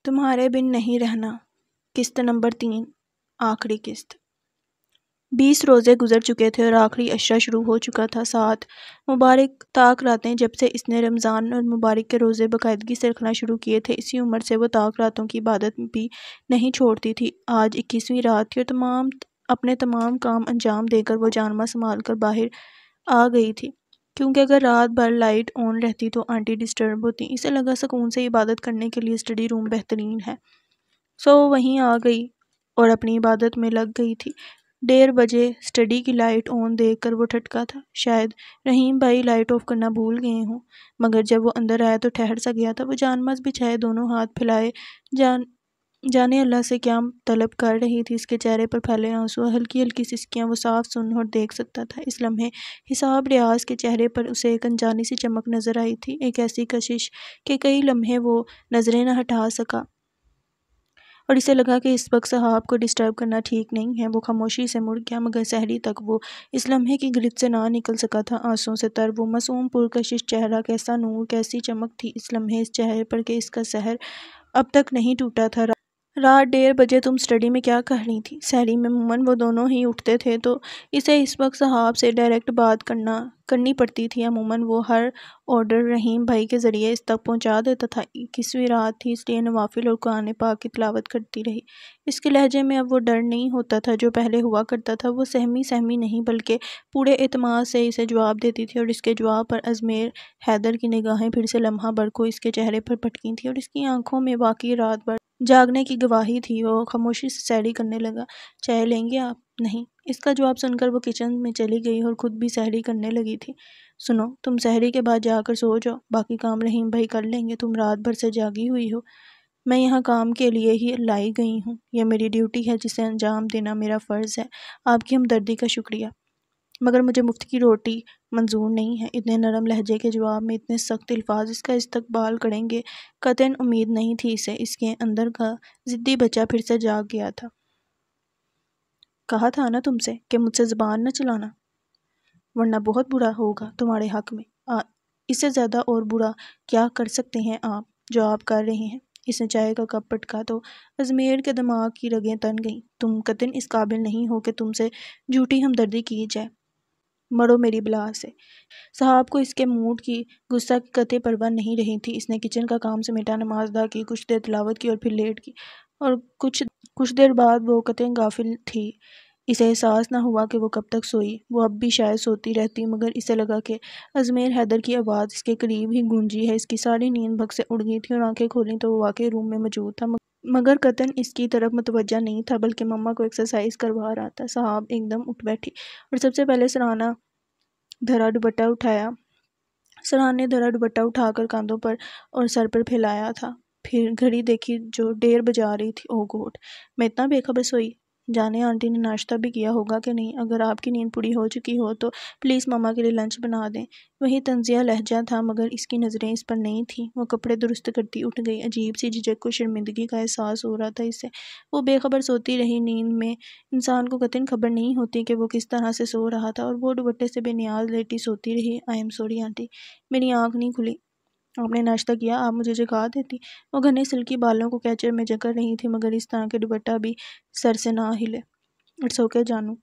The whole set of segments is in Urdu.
تمہارے بن نہیں رہنا، قسط نمبر 3، آخری قسط۔ 20 روزے گزر چکے تھے اور آخری عشرہ شروع ہو چکا تھا۔ 7 مبارک طاق راتیں جب سے اس نے رمضان المبارک کے روزے باقاعدگی سے رکھنا شروع کیے تھے، اسی عمر سے وہ طاق راتوں کی عبادت بھی نہیں چھوڑتی تھی۔ آج 21ویں رات تھی اور اپنے تمام کام انجام دے کر وہ جانماز سنبھال کر باہر آ گئی تھی، کیونکہ اگر رات بھر لائٹ آن رہتی تو آنٹی ڈسٹرب ہوتی۔ اسے لگا سکون سے عبادت کرنے کے لیے اسٹڈی روم بہترین ہے، سو وہ وہیں آ گئی اور اپنی عبادت میں لگ گئی تھی۔ 1:30 بجے اسٹڈی کی لائٹ آن دیکھ کر وہ ٹھٹکا تھا، شاید رحیم بھائی لائٹ آف کرنا بھول گئے ہوں، مگر جب وہ اندر آیا تو ٹھہر سا گیا تھا۔ وہ جانماز بچھائے دونوں ہاتھ پھیلائے جانے اللہ سے کیا طلب کر رہی تھی۔ اس کے چہرے پر پھیلے آنسو، ہلکی ہلکی سسکیاں وہ صاف سن اور دیکھ سکتا تھا۔ اس لمحے حساب ریاض کے چہرے پر اسے ایک انجانی سی چمک نظر آئی تھی، ایک ایسی کشش کہ کئی لمحے وہ نظریں نہ ہٹا سکا اور اسے لگا کہ اس وقت صاحب کو ڈسٹرب کرنا ٹھیک نہیں ہے۔ وہ خاموشی سے مڑ گیا، مگر سحری تک وہ اس لمحے کی گرفت سے نہ نکل سکا تھا۔ آنسوؤں سے تر وہ معصوم پرکشش چہرہ، کیسا نور، کیسی چمک تھی اس لمحے اس چہرے پر کہ اس کا سحر اب تک نہیں ٹوٹا تھا۔ رات 1:30 بجے تم اسٹڈی میں کیا کر رہی تھی؟ سحری میں عموماً وہ دونوں ہی اٹھتے تھے تو اسے اس وقت صاحب سے ڈائریکٹ بات کرنی پڑتی تھی۔ عموماً وہ ہر آرڈر رحیم بھائی کے ذریعے اس تک پہنچا دیتا تھا۔ 21ویں رات تھی، اس لیے نوافل اور قرآن پاک کی تلاوت کرتی رہی۔ اس کے لہجے میں اب وہ ڈر نہیں ہوتا تھا جو پہلے ہوا کرتا تھا۔ وہ سہمی سہمی نہیں بلکہ پورے اعتماد سے اسے جواب دیتی تھی، اور اس کے جواب پر ازمیر حیدر کی نگاہیں پھر سے لمحہ بھر کو اس کے چہرے پر پٹکی تھیں اور اس کی آنکھوں میں واقعی رات بھر جاگنے کی گواہی تھی۔ وہ خاموشی سے سحری کرنے لگا۔ چائے لیں گے آپ؟ نہیں۔ اس کا جواب سن کر وہ کچن میں چلی گئی اور خود بھی سحری کرنے لگی تھی۔ سنو، تم سحری کے بعد جا کر سو جاؤ، باقی کام رحیم بھائی کر لیں گے۔ تم رات بھر سے جاگی ہوئی ہو، میں یہاں کام کے لیے ہی لائی گئی ہوں، یہ میری ڈیوٹی ہے جسے انجام دینا میرا فرض ہے۔ آپ کی ہمدردی کا شکریہ، مگر مجھے مفت کی روٹی منظور نہیں ہے۔ اتنے نرم لہجے کے جواب میں اتنے سخت الفاظ اس کا استقبال کریں گے قطعاً امید نہیں تھی اسے۔ اس کے اندر کا ضدی بچہ پھر سے جاگ گیا تھا۔ کہا تھا نا تم سے کہ مجھ سے زبان نہ چلانا، ورنہ بہت برا ہوگا تمہارے حق میں۔ اس سے زیادہ اور برا کیا کر سکتے ہیں آپ جو آپ کر رہے ہیں؟ اس نے چائے کا کپ پٹکا تو ازمیر کے دماغ کی رگیں تن گئیں۔ تم قطعاً اس قابل نہیں ہو کہ تم سے جھوٹی ہمدردی کی جائے، مرو میری بلا سے۔ صاحب کو اس کے موڈ کی، غصہ کی قطعی پرواہ نہیں رہی تھی۔ اس نے کچن کا کام سمیٹا، نماز ادا کی، کچھ دیر تلاوت کی اور پھر لیٹ گئی، اور کچھ دیر بعد وہ قطعاً غافل تھی۔ اسے احساس نہ ہوا کہ وہ کب تک سوئی۔ وہ اب بھی شاید سوتی رہتی، مگر اسے لگا کہ ازمیر حیدر کی آواز اس کے قریب ہی گونجی ہے۔ اس کی ساری نیند بھگ سے اڑ گئی تھی اور آنکھیں کھولیں تو وہ واقعی روم میں موجود تھا، مگر قطعاً اس کی طرف متوجہ نہیں تھا، بلکہ مما کو ایکسرسائز کروا رہا تھا۔ صاحب ایک دم اٹھ بیٹھی اور سب سے پہلے سرہانے دھرا دوپٹہ اٹھا کر کاندھوں پر اور سر پر پھیلایا تھا۔ پھر گھڑی دیکھی جو 1:30 بجا رہی تھی۔ اوہ گوڈ، میں اتنا بے خبر سوئی، جانے آنٹی نے ناشتہ بھی کیا ہوگا کہ نہیں۔ اگر آپ کی نیند پوری ہو چکی ہو تو پلیز مما کے لیے لنچ بنا دیں۔ وہی طنزیہ لہجہ تھا، مگر اس کی نظریں اس پر نہیں تھیں۔ وہ کپڑے درست کرتی اٹھ گئی۔ عجیب سی جھجک و شرمندگی کا احساس ہو رہا تھا اسے۔ وہ بے خبر سوتی رہی۔ نیند میں انسان کو قطعاً خبر نہیں ہوتی کہ وہ کس طرح سے سو رہا تھا، اور وہ دوپٹے سے بے نیاز لیٹی سوتی رہی۔ آئی ایم سوری آنٹی، میری آنکھ نہیں کھلی۔ آپ نے ناشتہ کیا؟ آپ مجھے جگا دیتی۔ وہ گھنے سلکی بالوں کو کیچر میں جکڑ رہی تھی، مگر اس طرح کہ دوپٹہ بھی سر سے نہ ہلے۔ اٹس اوکے جانو،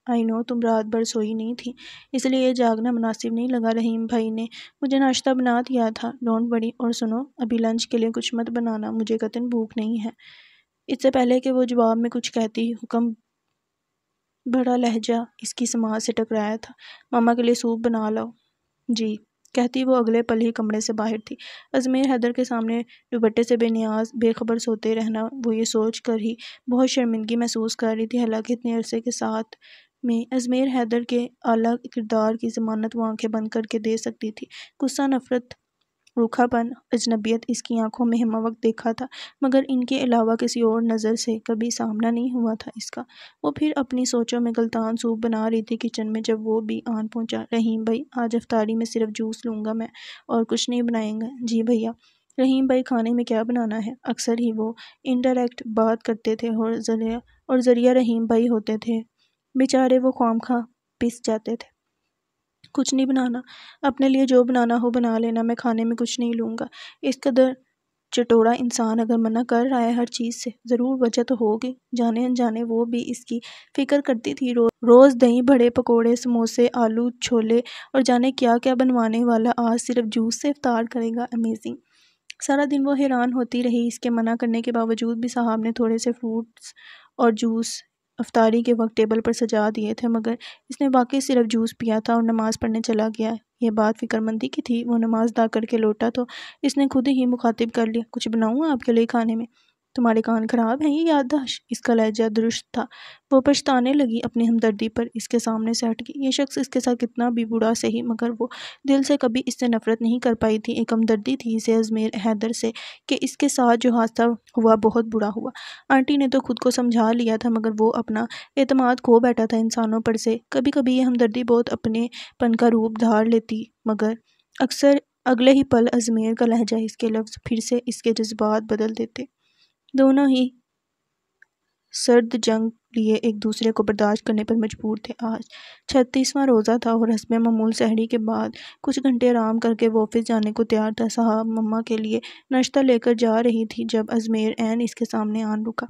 آئی نو تم رات بھر سوئی نہیں تھی، اس لیے یہ جاگنا مناسب نہیں لگا۔ رحیم بھائی نے مجھے ناشتہ بنا دیا تھا، ڈونٹ وری۔ اور سنو، ابھی لنچ کے لیے کچھ مت بنانا، مجھے قطعاً بھوک نہیں ہے۔ اس سے پہلے کہ وہ جواب میں کچھ کہتی، حکم بھرا لہجہ اس کی سماعت سے ٹکرایا تھا۔ مما کے لیے سوپ بنا لاؤ۔ جی، کہتی وہ اگلے پل ہی کمرے سے باہر تھی۔ ازمیر حیدر کے سامنے دوپٹے سے بے نیاز بے خبر سوتے رہنا، وہ یہ سوچ کر ہی بہت شرمندگی محسوس کر رہی تھی، حالانکہ اتنے عرصے کے ساتھ میں ازمیر حیدر کے اعلیٰ کردار کی ضمانت وہ آنکھیں بند کر کے دے سکتی تھی۔ غصہ، نفرت، روکھا پن، اجنبیت اس کی آنکھوں میں ہمہ وقت دیکھا تھا، مگر ان کے علاوہ کسی اور نظر سے کبھی سامنا نہیں ہوا تھا اس کا۔ وہ پھر اپنی سوچوں میں غلطان سوپ بنا رہی تھی کچن میں جب وہ بھی آن پہنچا۔ رحیم بھائی، آج افطاری میں صرف جوس لوں گا میں، اور کچھ نہیں بنائیں گا؟ جی بھیا۔ رحیم بھائی، کھانے میں کیا بنانا ہے؟ اکثر ہی وہ انڈائریکٹ بات کرتے تھے اور ذریعہ رحیم بھائی ہوتے تھے، بیچارے وہ خواہ پس جاتے تھے۔ کچھ نہیں بنانا، اپنے لیے جو بنانا ہو بنا لینا، میں کھانے میں کچھ نہیں لوں گا۔ اس قدر چٹورا انسان اگر منع کر رہا ہے ہر چیز سے ضرور وجہ تو ہوگی۔ جانے انجانے وہ بھی اس کی فکر کرتی تھی۔ روز دہی بڑے پکوڑے سموسے آلو چھولے اور جانے کیا کیا بنوانے والا آج صرف جوس سے افطار کرے گا۔ امیزنگ۔ سارا دن وہ حیران ہوتی رہی۔ اس کے منع کرنے کے باوجود بھی صاحب نے تھوڑے سے فروٹس اور جوس افطاری کے وقت ٹیبل پر سجا دیے تھے، مگر اس نے واقعی صرف جوس پیا تھا اور نماز پڑھنے چلا گیا۔ یہ بات فکر مندی کی تھی۔ وہ نماز ادا کر کے لوٹا تو اس نے خود ہی مخاطب کر لیا، کچھ بناؤں آپ کے لیے کھانے میں؟ تمہارے کان خراب ہیں؟ یہ یادداشت؟ اس کا لہجہ درست تھا۔ وہ پچھتانے لگی اپنی ہمدردی پر۔ اس کے سامنے سے ہٹ گئی۔ یہ شخص اس کے ساتھ کتنا بھی برا سہی، مگر وہ دل سے کبھی اس سے نفرت نہیں کر پائی تھی۔ ایک ہمدردی تھی اسے ازمیر حیدر سے کہ اس کے ساتھ جو حادثہ ہوا بہت برا ہوا۔ آنٹی نے تو خود کو سمجھا لیا تھا، مگر وہ اپنا اعتماد کھو بیٹھا تھا انسانوں پر سے۔ کبھی کبھی یہ ہمدردی بہت اپنے پن کا روپ دھار لیتی، مگر اکثر اگلے ہی پل ازمیر کا لہجہ، اس کے لفظ پھر سے اس کے جذبات بدل دیتے۔ دونوں ہی سرد جنگ لیے ایک دوسرے کو برداشت کرنے پر مجبور تھے۔ آج 36واں روزہ تھا اور حسب معمول سحری کے بعد کچھ گھنٹے آرام کر کے وہ آفس جانے کو تیار تھا۔ صاحب مما کے لیے ناشتہ لے کر جا رہی تھی جب ازمیر عین اس کے سامنے آن رکا۔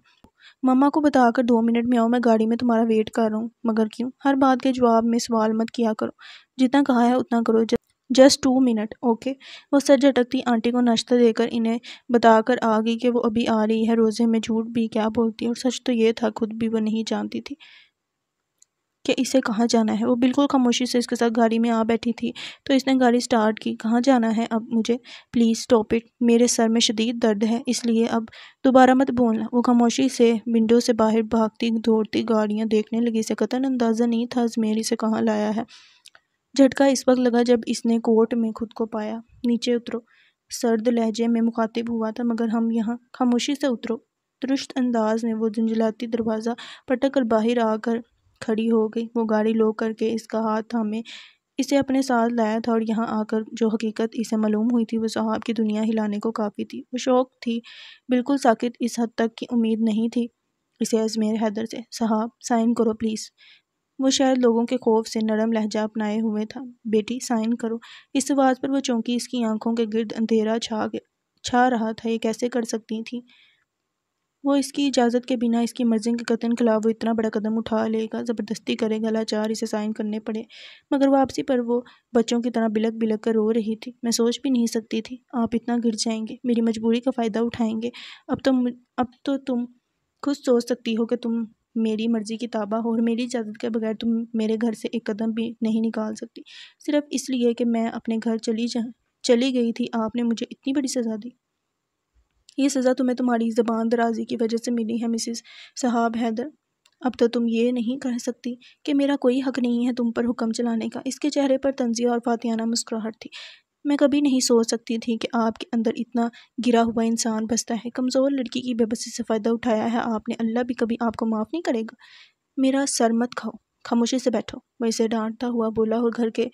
مما کو بتا کر 2 منٹ میں آؤ، میں گاڑی میں تمہارا ویٹ کر رہا ہوں۔ مگر کیوں؟ ہر بات کے جواب میں سوال مت کیا کرو، جتنا کہا ہے اتنا کرو۔ Just 2 minute, okay? وہ سر جھٹکتی آنٹی کو ناشتہ دے کر انہیں بتا کر آ گئی کہ وہ ابھی آ رہی ہے۔ روزے میں جھوٹ بھی کیا بولتی، اور سچ تو یہ تھا خود بھی وہ نہیں جانتی تھی کہ اسے کہاں جانا ہے۔ وہ بالکل خاموشی سے اس کے ساتھ گاڑی میں آ بیٹھی تھی تو اس نے گاڑی سٹارٹ کی۔ کہاں جانا ہے اب مجھے؟ پلیز سٹاپ اٹ، میرے سر میں شدید درد ہے، اس لیے اب دوبارہ مت بولنا۔ وہ خاموشی سے ونڈو سے باہر بھاگتی دوڑتی گاڑیاں دیکھنے لگی۔ اسے قطعاً اندازہ نہیں تھا ازمیر اسے کہاں لایا ہے۔ جھٹکا اس وقت لگا جب اس نے کورٹ میں خود کو پایا۔ نیچے اترو، سرد لہجے میں مخاطب ہوا تھا، مگر ہم یہاں۔ خاموشی سے اترو۔ درست انداز میں وہ جھنجھلاتی دروازہ پٹک کر باہر آ کر کھڑی ہو گئی۔ وہ گاڑی لو کر کے اس کا ہاتھ تھامے اسے اپنے ساتھ لایا تھا، اور یہاں آ کر جو حقیقت اسے معلوم ہوئی تھی وہ صاحب کی دنیا ہلانے کو کافی تھی۔ وہ شوق تھی، بالکل ساکت، اس حد تک کی امید نہیں تھی اسے ازمیر حیدر سے۔ صاحب سائن کرو پلیز۔ وہ شاید لوگوں کے خوف سے نرم لہجہ اپنائے ہوئے تھا۔ بیٹی سائن کرو۔ اس آواز پر وہ چونکی، اس کی آنکھوں کے گرد اندھیرا چھا رہا تھا۔ یہ کیسے کر سکتی تھی وہ؟ اس کی اجازت کے بنا، اس کی مرضی کے قطعاً خلاف وہ اتنا بڑا قدم اٹھا لے گا؟ زبردستی کرے گا، لاچار اسے سائن کرنے پڑے۔ مگر واپسی پر وہ بچوں کی طرح بلک بلک کر رو رہی تھی۔ میں سوچ بھی نہیں سکتی تھی آپ اتنا گر جائیں گے، میری مجبوری کا فائدہ اٹھائیں گے۔ اب تو تم خود سوچ سکتی ہو کہ تم میری مرضی کی تابع ہو، اور میری اجازت کے بغیر تم میرے گھر سے ایک قدم بھی نہیں نکال سکتی، صرف اس لیے کہ میں اپنے گھر چلی گئی تھی۔ آپ نے مجھے اتنی بڑی سزا دی۔ یہ سزا تمہیں تمہاری زبان درازی کی وجہ سے ملی ہے مسز صاحب حیدر۔ اب تو تم یہ نہیں کہہ سکتی کہ میرا کوئی حق نہیں ہے تم پر حکم چلانے کا۔ اس کے چہرے پر طنزیہ اور فاتحانہ مسکراہٹ تھی۔ میں کبھی نہیں سوچ سکتی تھی کہ آپ کے اندر اتنا گرا ہوا انسان بستا ہے۔ کمزور لڑکی کی بے بسی سے فائدہ اٹھایا ہے آپ نے، اللہ بھی کبھی آپ کو معاف نہیں کرے گا۔ میرا سر مت کھاؤ، خاموشی سے بیٹھو، وہ اسے ڈانٹتا ہوا بولا، اور گھر کے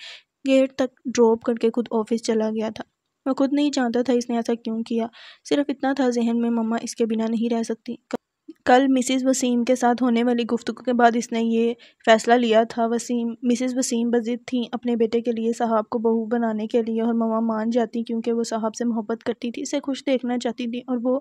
گیٹ تک ڈراپ کر کے خود آفس چلا گیا تھا۔ وہ خود نہیں جانتا تھا اس نے ایسا کیوں کیا، صرف اتنا تھا ذہن میں، مما اس کے بنا نہیں رہ سکتی۔ کل مسز وسیم کے ساتھ ہونے والی گفتگو کے بعد اس نے یہ فیصلہ لیا تھا۔ مسز وسیم بضد تھیں اپنے بیٹے کے لیے صاحب کو بہو بنانے کے لیے، اور مما مان جاتی کیونکہ وہ صاحب سے محبت کرتی تھی، اسے خوش دیکھنا چاہتی تھی، اور وہ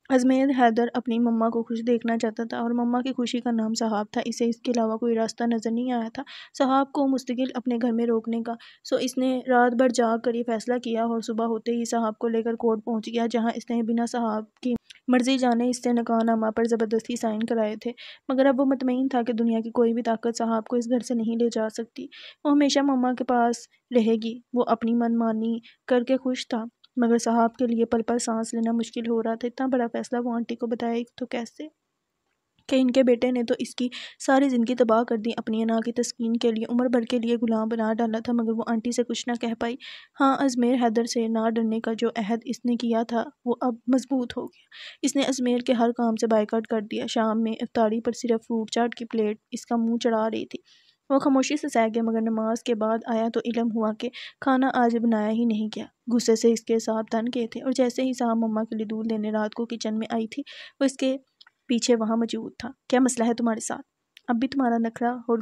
ازمیر حیدر اپنی مما کو خوش دیکھنا چاہتا تھا، اور مما کی خوشی کا نام صاحب تھا۔ اسے اس کے علاوہ کوئی راستہ نظر نہیں آیا تھا صاحب کو مستقل اپنے گھر میں روکنے کا، سو اس نے رات بھر جاگ کر یہ فیصلہ کیا، اور صبح ہوتے ہی صاحب کو لے کر کورٹ پہنچ گیا، جہاں اس نے بنا صاحب کی مرضی جانے اس سے نکاح نامہ پر زبردستی سائن کرائے تھے۔ مگر اب وہ مطمئن تھا کہ دنیا کی کوئی بھی طاقت صاحب کو اس گھر سے نہیں لے جا سکتی۔ وہ ہمیشہ مما کے پاس رہے گی۔ وہ اپنی من مانی کر کے خوش تھا، مگر صاحب کے لیے پل پل سانس لینا مشکل ہو رہا تھا۔ اتنا بڑا فیصلہ وہ آنٹی کو بتائے تو کیسے کہ ان کے بیٹے نے تو اس کی ساری زندگی تباہ کر دی، اپنی انا کی تسکین کے لیے عمر بھر کے لیے غلام بنا ڈالا تھا، مگر وہ آنٹی سے کچھ نہ کہہ پائی۔ ہاں، ازمیر حیدر سے نہ ڈرنے کا جو عہد اس نے کیا تھا وہ اب مضبوط ہو گیا۔ اس نے ازمیر کے ہر کام سے بائیکاٹ کر دیا۔ شام میں افطاری پر صرف فروٹ چاٹ کی پلیٹ اس کا منہ چڑھا رہی تھی۔ وہ خاموشی سے سہ گیا، مگر نماز کے بعد آیا تو علم ہوا کہ کھانا آج بنایا ہی نہیں گیا۔ غصے سے اس کے اعصاب تن گئے تھے، اور جیسے ہی صاحب مما کے لیے دودھ لینے رات کو کچن میں آئی تھی، وہ اس کے پیچھے وہاں موجود تھا۔ کیا مسئلہ ہے تمہارے ساتھ؟ اب بھی تمہارا نخرہ اور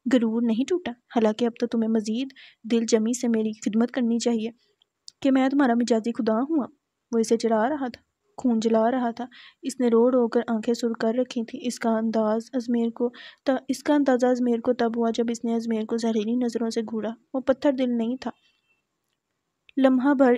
غرور نہیں ٹوٹا؟ حالانکہ اب تو تمہیں مزید دل جمی سے میری خدمت کرنی چاہیے کہ میں تمہارا مجازی خدا ہوں۔ اب وہ اسے چڑھا رہا تھا، خون جلا رہا تھا۔ اس نے رو رو کر آنکھیں سر کر رکھی تھیں۔ اس کا اندازہ ازمیر کو تب ہوا جب اس نے ازمیر کو زہریلی نظروں سے گھورا۔ وہ پتھر دل نہیں تھا۔ لمحہ بھر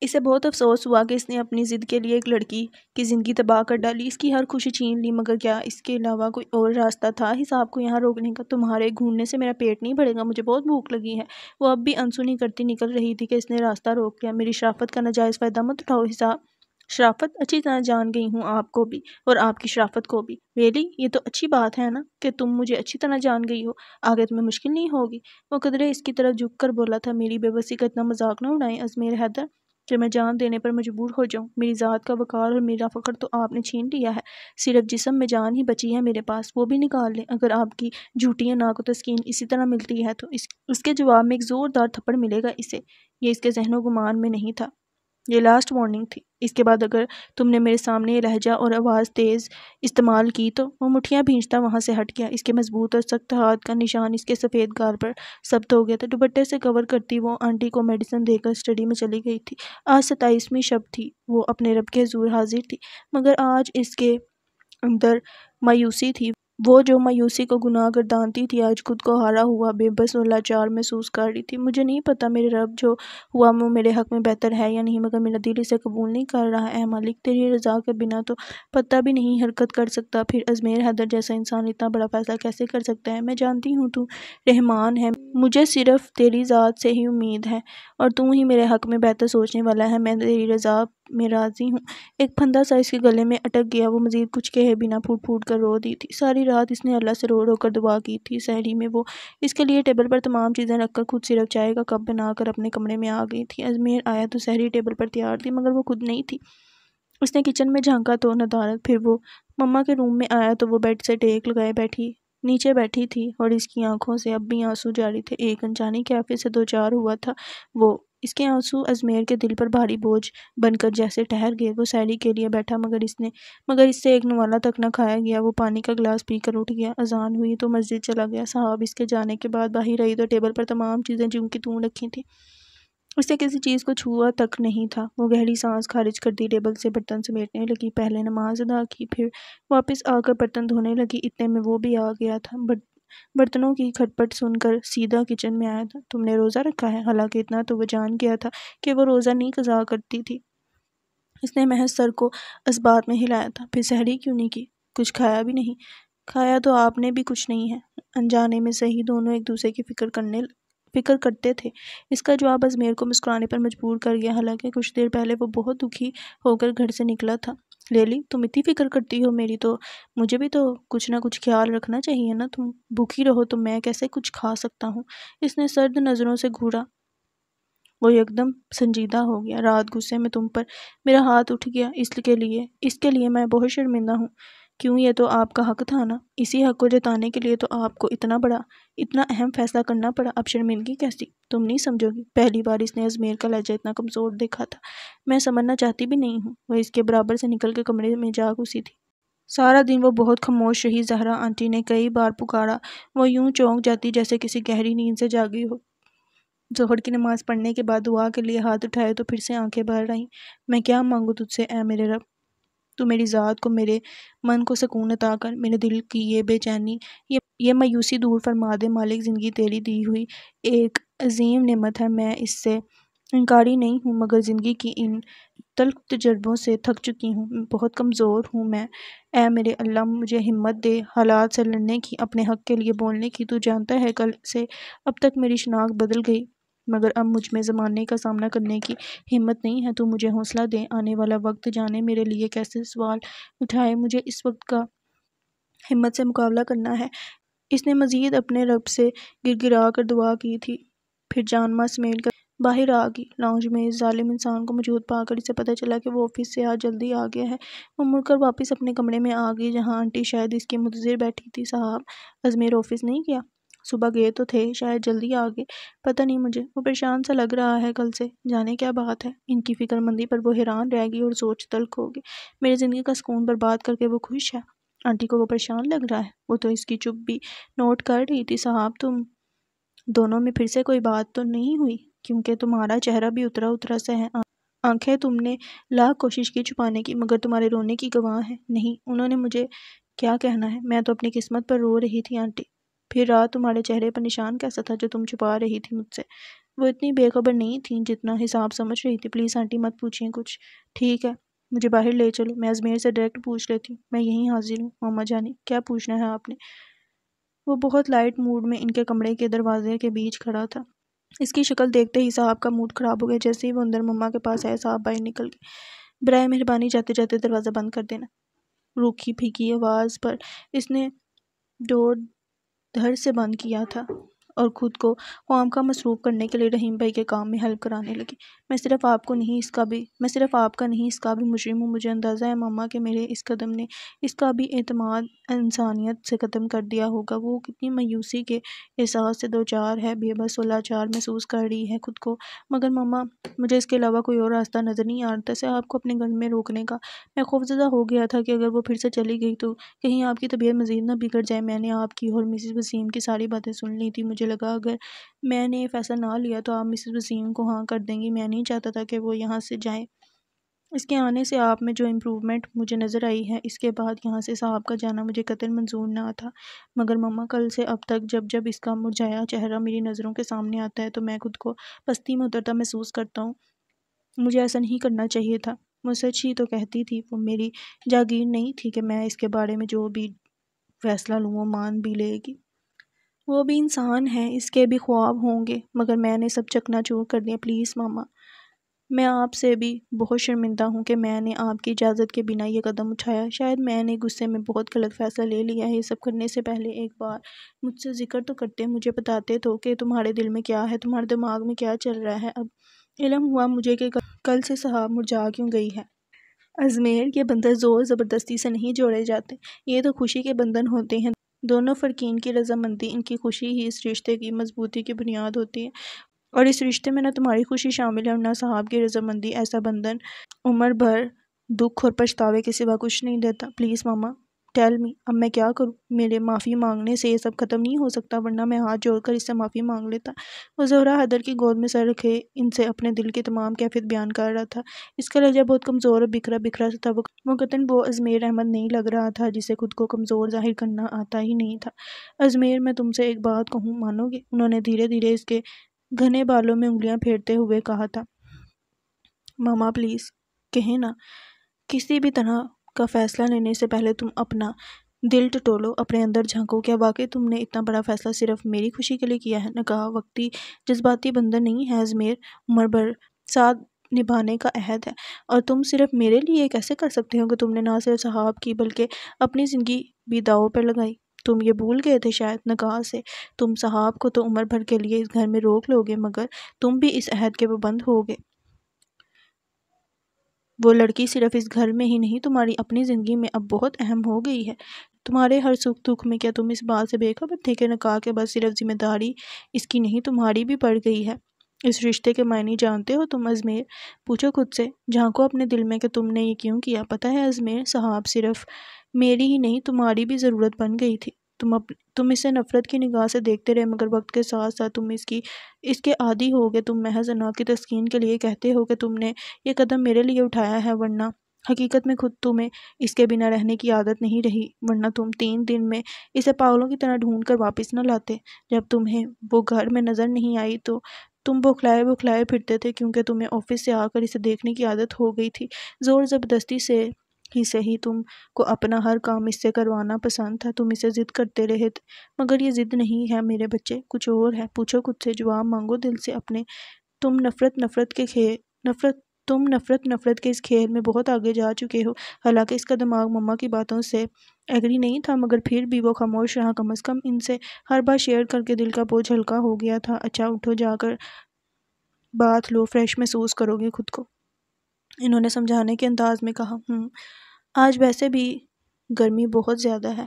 اسے بہت افسوس ہوا کہ اس نے اپنی ضد کے لیے ایک لڑکی کی زندگی تباہ کر ڈالی، اس کی ہر خوشی چھین لی۔ مگر کیا اس کے علاوہ کوئی اور راستہ تھا حساب کو یہاں روکنے کا؟ تمہارے گھورنے سے میرا پیٹ نہیں بھرے گا، مجھے بہت بھوک لگی ہے۔ وہ اب بھی انسونی کرتی نکل رہی تھی کہ اس نے راستہ روک لیا۔ میری شرافت کا ناجائز فائدہ مت اٹھاؤ حساب۔ شرافت؟ اچھی طرح جان گئی ہوں آپ کو بھی اور آپ کی شرافت کو بھی۔ ریلی؟ یہ تو اچھی بات ہے نا کہ تم مجھے اچھی طرح جان گئی ہو، آگے تمہیں مشکل نہیں ہوگی۔ وہ قدرے اس کی طرف جھک کر بولا تھا، میری بے بسی کا اتنا مذاق نہ اڑائیں ازمیر حیدر کہ میں جان دینے پر مجبور ہو جاؤں۔ میری ذات کا وقار اور میرا فخر تو آپ نے چھین لیا ہے، صرف جسم میں جان ہی بچی ہے میرے پاس، وہ بھی نکال لیں۔ اگر آپ کی جھوٹی ناک و تسکین اسی طرح ملتی ہے تو اس کے جواب میں ایک زوردار تھپڑ ملے گا اسے۔ یہ اس کے ذہن و گمان میں نہیں تھا، یہ لاسٹ وارننگ تھی۔ اس کے بعد اگر تم نے میرے سامنے یہ لہجہ اور آواز تیز استعمال کی تو… وہ مٹھیاں بھینچتا وہاں سے ہٹ گیا۔ اس کے مضبوط اور سخت ہاتھ کا نشان اس کے سفید گال پر ثبت ہو گیا تھا۔ دوپٹے سے کور کرتی وہ آنٹی کو میڈیسن دے کر اسٹڈی میں چلی گئی تھی۔ آج 27ویں شب تھی، وہ اپنے رب کے حضور حاضر تھی، مگر آج اس کے اندر مایوسی تھی۔ وہ جو مایوسی کو گناہ گردانتی تھی، آج خود کو ہارا ہوا، بے بس اور لاچار محسوس کر رہی تھی۔ مجھے نہیں پتا میرے رب جو ہوا وہ میرے حق میں بہتر ہے یا نہیں، مگر میرا دل اسے قبول نہیں کر رہا۔ اے مالک، تیری رضا کے بنا تو پتا بھی نہیں حرکت کر سکتا، پھر ازمیر حیدر جیسا انسان اتنا بڑا فیصلہ کیسے کر سکتا ہے؟ میں جانتی ہوں تو رحمان ہے، مجھے صرف تیری ذات سے ہی امید ہے اور تو ہی میرے حق میں بہتر سوچنے والا ہے۔ میں تیری رضا میں راضی ہوں۔ ایک پھندا سا اس کے گلے میں اٹک گیا، وہ مزید کچھ کہے بنا پھوٹ پھوٹ کر رو دی تھی۔ ساری رات اس نے اللہ سے رو رو کر دعا کی تھی۔ سحری میں وہ اس کے لیے ٹیبل پر تمام چیزیں رکھ کر خود صرف چائے کا کپ بنا کر اپنے کمرے میں آ گئی تھی۔ ازمیر آیا تو سحری ٹیبل پر تیار تھی، مگر وہ خود نہیں تھی۔ اس نے کچن میں جھانکا تو ندارت، پھر وہ مما کے روم میں آیا تو وہ بیڈ سے ٹیک لگائے نیچے بیٹھی تھی اور اس کی آنکھوں سے اب بھی آنسو جاری تھے۔ ایک انجانی کیفیت سے دوچار ہوا تھا وہ۔ اس کے آنسو ازمیر کے دل پر بھاری بوجھ بن کر جیسے ٹھہر گئے۔ وہ سحری کے لیے بیٹھا، مگر اس سے ایک نوالا تک نہ کھایا گیا۔ وہ پانی کا گلاس پی کر اٹھ گیا، اذان ہوئی تو مسجد چلا گیا۔ صاحب اس کے جانے کے بعد باہر آئی تو ٹیبل پر تمام چیزیں جوں کی توں رکھی تھیں، اس نے کسی چیز کو چھوا تک نہیں تھا۔ وہ گہری سانس خارج کرتی ٹیبل سے برتن سمیٹنے لگی، پہلے نماز ادا کی، پھر واپس آ کر برتن دھونے لگی۔ اتنے میں وہ بھی آ گیا تھا، برتنوں کی کھٹپٹ سن کر سیدھا کچن میں آیا تھا۔ تم نے روزہ رکھا ہے؟ حالانکہ اتنا تو وہ جان گیا تھا کہ وہ روزہ نہیں قضا کرتی تھی۔ اس نے محض سر کو اثبات میں ہلایا تھا۔ پھر سحری کیوں نہیں کی؟ کچھ کھایا بھی نہیں؟ کھایا تو آپ نے بھی کچھ نہیں ہے۔ انجانے میں صحیح دونوں ایک دوسرے کی فکر کرتے تھے۔ اس کا جواب ازمیر کو مسکرانے پر مجبور کر گیا، حالانکہ کچھ دیر پہلے وہ بہت دکھی ہو کر گھر سے نکلا تھا۔ لیلی، تم اتنی فکر کرتی ہو میری تو مجھے بھی تو کچھ نہ کچھ خیال رکھنا چاہیے نا۔ تم بھوکی رہو تو میں کیسے کچھ کھا سکتا ہوں؟ اس نے سرد نظروں سے گھورا۔ وہ یکدم سنجیدہ ہو گیا۔ رات غصے میں تم پر میرا ہاتھ اٹھ گیا، اس کے لیے میں بہت شرمندہ ہوں۔ کیوں؟ یہ تو آپ کا حق تھا نا۔ اسی حق کو جتانے کے لیے تو آپ کو اتنا اہم فیصلہ کرنا پڑا۔ اب شرمندگی کیسی؟ تم نہیں سمجھو گی۔ پہلی بار اس نے ازمیر کا لہجہ اتنا کمزور دیکھا تھا۔ میں سمجھنا چاہتی بھی نہیں ہوں۔ وہ اس کے برابر سے نکل کے کمرے میں جا گھسی تھی۔ سارا دن وہ بہت خاموش رہی۔ زہرا آنٹی نے کئی بار پکارا، وہ یوں چونک جاتی جیسے کسی گہری نیند سے جاگی ہو۔ ظہر کی نماز پڑھنے کے بعد دعا کے لیے ہاتھ اٹھائے تو پھر سے آنکھیں بھر آئیں۔ میں کیا مانگوں تجھ سے اے میرے رب؟ تو میری ذات کو، میرے من کو سکون عطا کر، میرے دل کی یہ بے چینی، یہ مایوسی دور فرما دے۔ مالک، زندگی تیری دی ہوئی ایک عظیم نعمت ہے، میں اس سے انکاری نہیں ہوں، مگر زندگی کی ان تلخ تجربوں سے تھک چکی ہوں، بہت کمزور ہوں میں۔ اے میرے اللہ، مجھے ہمت دے حالات سے لڑنے کی، اپنے حق کے لیے بولنے کی۔ تو جانتا ہے کل سے اب تک میری شناخت بدل گئی، مگر اب مجھ میں زمانے کا سامنا کرنے کی ہمت نہیں ہے۔ تو مجھے حوصلہ دے، آنے والا وقت جانے میرے لیے کیسے سوال اٹھائے، مجھے اس وقت کا ہمت سے مقابلہ کرنا ہے۔ اس نے مزید اپنے رب سے گر گرا کر دعا کی تھی، پھر جان ماں سمیٹ کر باہر آ گئی۔ لاؤنج میں اس ظالم انسان کو موجود پا کر اسے پتہ چلا کہ وہ آفس سے آج جلدی آ گیا ہے۔ وہ مڑ کر واپس اپنے کمرے میں آ گئی، جہاں آنٹی شاید اس کی منتظر بیٹھی تھی۔ صاحب، ازمیر آفس نہیں گیا؟ صبح گئے تو تھے، شاید جلدی آ گئے، پتہ نہیں مجھے۔ وہ پریشان سا لگ رہا ہے کل سے، جانے کیا بات ہے۔ ان کی فکر مندی پر وہ حیران رہ گئی اور سوچ تلخ ہو گئی۔ میری زندگی کا سکون برباد کر کے وہ خوش ہے؟ آنٹی کو وہ پریشان لگ رہا ہے؟ وہ تو اس کی چپ بھی نوٹ کر رہی تھی۔ صاحب، تم دونوں میں پھر سے کوئی بات تو نہیں ہوئی؟ کیونکہ تمہارا چہرہ بھی اترا اترا سا ہے۔ آنکھیں تم نے لاکھ کوشش کی چھپانے کی، مگر تمہارے رونے کی گواہ ہیں۔ نہیں، انہوں نے مجھے کیا کہنا ہے، میں تو اپنی قسمت پر رو رہی تھی آنٹی۔ پھر رات تمہارے چہرے پر نشان کیسا تھا جو تم چھپا رہی تھی مجھ سے؟ وہ اتنی بے خبر نہیں تھیں جتنا حساب سمجھ رہی تھی۔ پلیز آنٹی مت پوچھیں کچھ، ٹھیک ہے؟ مجھے باہر لے چلو، میں ازمیر سے ڈائریکٹ پوچھ لیتی ہوں۔ میں یہیں حاضر ہوں ماما جانی، کیا پوچھنا ہے آپ نے؟ وہ بہت لائٹ موڈ میں ان کے کمرے کے دروازے کے بیچ کھڑا تھا۔ اس کی شکل دیکھتے ہی صاحب کا موڈ خراب ہو گیا۔ جیسے ہی وہ اندر مما کے پاس آئے، صاحب باہر نکل گئے۔ برائے مہربانی جاتے جاتے دروازہ بند کر دینا۔ روکھی پھیکی آواز پر اس نے ڈور دھڑ سے بند کیا تھا اور خود کو خواہمخواہ مصروف کرنے کے لیے رحیم بھائی کے کام میں ہیلپ کرانے لگی۔ میں صرف آپ کا نہیں اس کا بھی مجرم ہوں۔ مجھے اندازہ ہے ماما کہ میرے اس قدم نے اس کا بھی اعتماد انسانیت سے ختم کر دیا ہوگا۔ وہ کتنی مایوسی کے احساس سے دوچار ہے، بے بس و لاچار محسوس کر رہی ہے خود کو۔ مگر ماما، مجھے اس کے علاوہ کوئی اور راستہ نظر نہیں آ رہا تھا آپ کو اپنے گھر میں روکنے کا۔ میں خوفزدہ ہو گیا تھا کہ اگر وہ پھر سے چلی گئی تو کہیں آپ کی طبیعت مزید نہ بگڑ جائے۔ میں نے آپ کی اور مسز وسیم کی ساری باتیں سن لی تھی۔ مجھے لگا اگر میں نے یہ فیصلہ نہ لیا تو آپ مسز وسیم کو ہاں کر دیں گی۔ میں نہیں چاہتا تھا کہ وہ یہاں سے جائیں۔ اس کے آنے سے آپ میں جو امپروومنٹ مجھے نظر آئی ہے، اس کے بعد یہاں سے صاحب کا جانا مجھے قطعاً منظور نہ تھا۔ مگر ماما، کل سے اب تک جب اس کا مرجھایا چہرہ میری نظروں کے سامنے آتا ہے تو میں خود کو پستی میں اترتا محسوس کرتا ہوں۔ مجھے ایسا نہیں کرنا چاہیے تھا۔ وہ سچ ہی تو کہتی تھی۔ وہ میری جاگیر نہیں تھی کہ میں اس کے بارے میں جو بھی فیصلہ لوں وہ مان بھی لے گی۔ وہ بھی انسان ہے، اس کے بھی خواب ہوں گے، مگر میں نے سب چکنا چور کر دیا۔ پلیز ماما، میں آپ سے بھی بہت شرمندہ ہوں کہ میں نے آپ کی اجازت کے بنا یہ قدم اٹھایا۔ شاید میں نے غصے میں بہت غلط فیصلہ لے لیا ہے۔ یہ سب کرنے سے پہلے ایک بار مجھ سے ذکر تو کرتے، مجھے بتاتے تو کہ تمہارے دل میں کیا ہے، تمہارے دماغ میں کیا چل رہا ہے۔ اب علم ہوا مجھے کہ کل سے صاحب مرجھا کیوں گئی ہے۔ ازمیر کے بندھن زور زبردستی سے نہیں جوڑے جاتے، یہ تو خوشی کے بندھن ہوتے ہیں۔ دونوں فریقین کی رضامندی، ان کی خوشی ہی اس رشتے کی مضبوطی کی بنیاد ہوتی ہے، اور اس رشتے میں نہ تمہاری خوشی شامل ہے اور نہ صاحب کی رضامندی۔ ایسا بندھن عمر بھر دکھ اور پچھتاوے کے سوا کچھ نہیں دیتا۔ پلیز ماما، ٹیل می، اب میں کیا کروں؟ میرے معافی مانگنے سے یہ سب ختم نہیں ہو سکتا، ورنہ میں ہاتھ جوڑ کر اس سے معافی مانگ لیتا۔ وہ زہرا حیدر کی گود میں سر رکھے ان سے اپنے دل کی تمام کیفیت بیان کر رہا تھا۔ اس کا لہجہ بہت کمزور اور بکھرا بکھرا سا تھا۔ وہ قطعاً وہ ازمیر احمد نہیں لگ رہا تھا جسے خود کو کمزور ظاہر کرنا آتا ہی نہیں تھا۔ ازمیر، میں تم سے ایک بات کہوں، مانو گے؟ انہوں نے دھیرے دھیرے اس کے گھنے بالوں میں انگلیاں پھیرتے ہوئے کہا تھا۔ ماما پلیز کہیں نا۔ کسی بھی طرح کا فیصلہ لینے سے پہلے تم اپنا دل ٹٹولو، اپنے اندر جھانکو۔ کیا واقعی تم نے اتنا بڑا فیصلہ صرف میری خوشی کے لیے کیا ہے؟ نکاح وقتی جذباتی بندھن نہیں ہے ازمیر، عمر بھر ساتھ نبھانے کا عہد ہے، اور تم صرف میرے لیے یہ کیسے کر سکتے ہو کہ تم نے نہ صرف صاحب کی بلکہ اپنی زندگی بھی داؤ پر لگائی؟ تم یہ بھول گئے تھے شاید، نکاح سے تم صاحب کو تو عمر بھر کے لیے اس گھر میں روک لو گے، مگر تم بھی اس عہد کے پابند ہوگے۔ وہ لڑکی صرف اس گھر میں ہی نہیں، تمہاری اپنی زندگی میں اب بہت اہم ہو گئی ہے۔ تمہارے ہر سکھ دکھ میں کیا تم اس بات سے بے خبر تھے کہ نکاح کے بعد صرف ذمہ داری اس کی نہیں تمہاری بھی پڑ گئی ہے؟ اس رشتے کے معنی جانتے ہو تم ازمیر؟ پوچھو خود سے، جھانکو اپنے دل میں کہ تم نے یہ کیوں کیا۔ پتہ ہے ازمیر، صاحب صرف میری ہی نہیں تمہاری بھی ضرورت بن گئی تھی۔ تم اسے نفرت کی نگاہ سے دیکھتے رہے، مگر وقت کے ساتھ ساتھ تم اس کے عادی ہو گئے۔ تم محض انا کی تسکین کے لیے کہتے ہو کہ تم نے یہ قدم میرے لیے اٹھایا ہے، ورنہ حقیقت میں خود تمہیں اس کے بنا رہنے کی عادت نہیں رہی، ورنہ تم 3 دن میں اسے پاگلوں کی طرح ڈھونڈ کر واپس نہ لاتے۔ جب تمہیں وہ گھر میں نظر نہیں آئی تو تم بوکھلائے پھرتے تھے، کیونکہ تمہیں آفس سے آ کر اسے دیکھنے کی عادت ہو گئی تھی۔ زور زبردستی سے ہی تم کو اپنا ہر کام اس سے کروانا پسند تھا۔ تم اسے ضد کرتے رہے تھے، مگر یہ ضد نہیں ہے میرے بچے، کچھ اور ہے۔ پوچھو خود سے، جواب مانگو دل سے اپنے۔ تم نفرت کے اس کھیل میں بہت آگے جا چکے ہو۔ حالانکہ اس کا دماغ مما کی باتوں سے ایگری نہیں تھا، مگر پھر بھی وہ خاموش رہا۔ کم از کم ان سے ہر بات شیئر کر کے دل کا بوجھ ہلکا ہو گیا تھا۔ اچھا اٹھو، جا کر بات لو، فریش محسوس کرو گے خود کو، انہوں نے سمجھانے کے انداز میں کہا۔ آج ویسے بھی گرمی بہت زیادہ ہے۔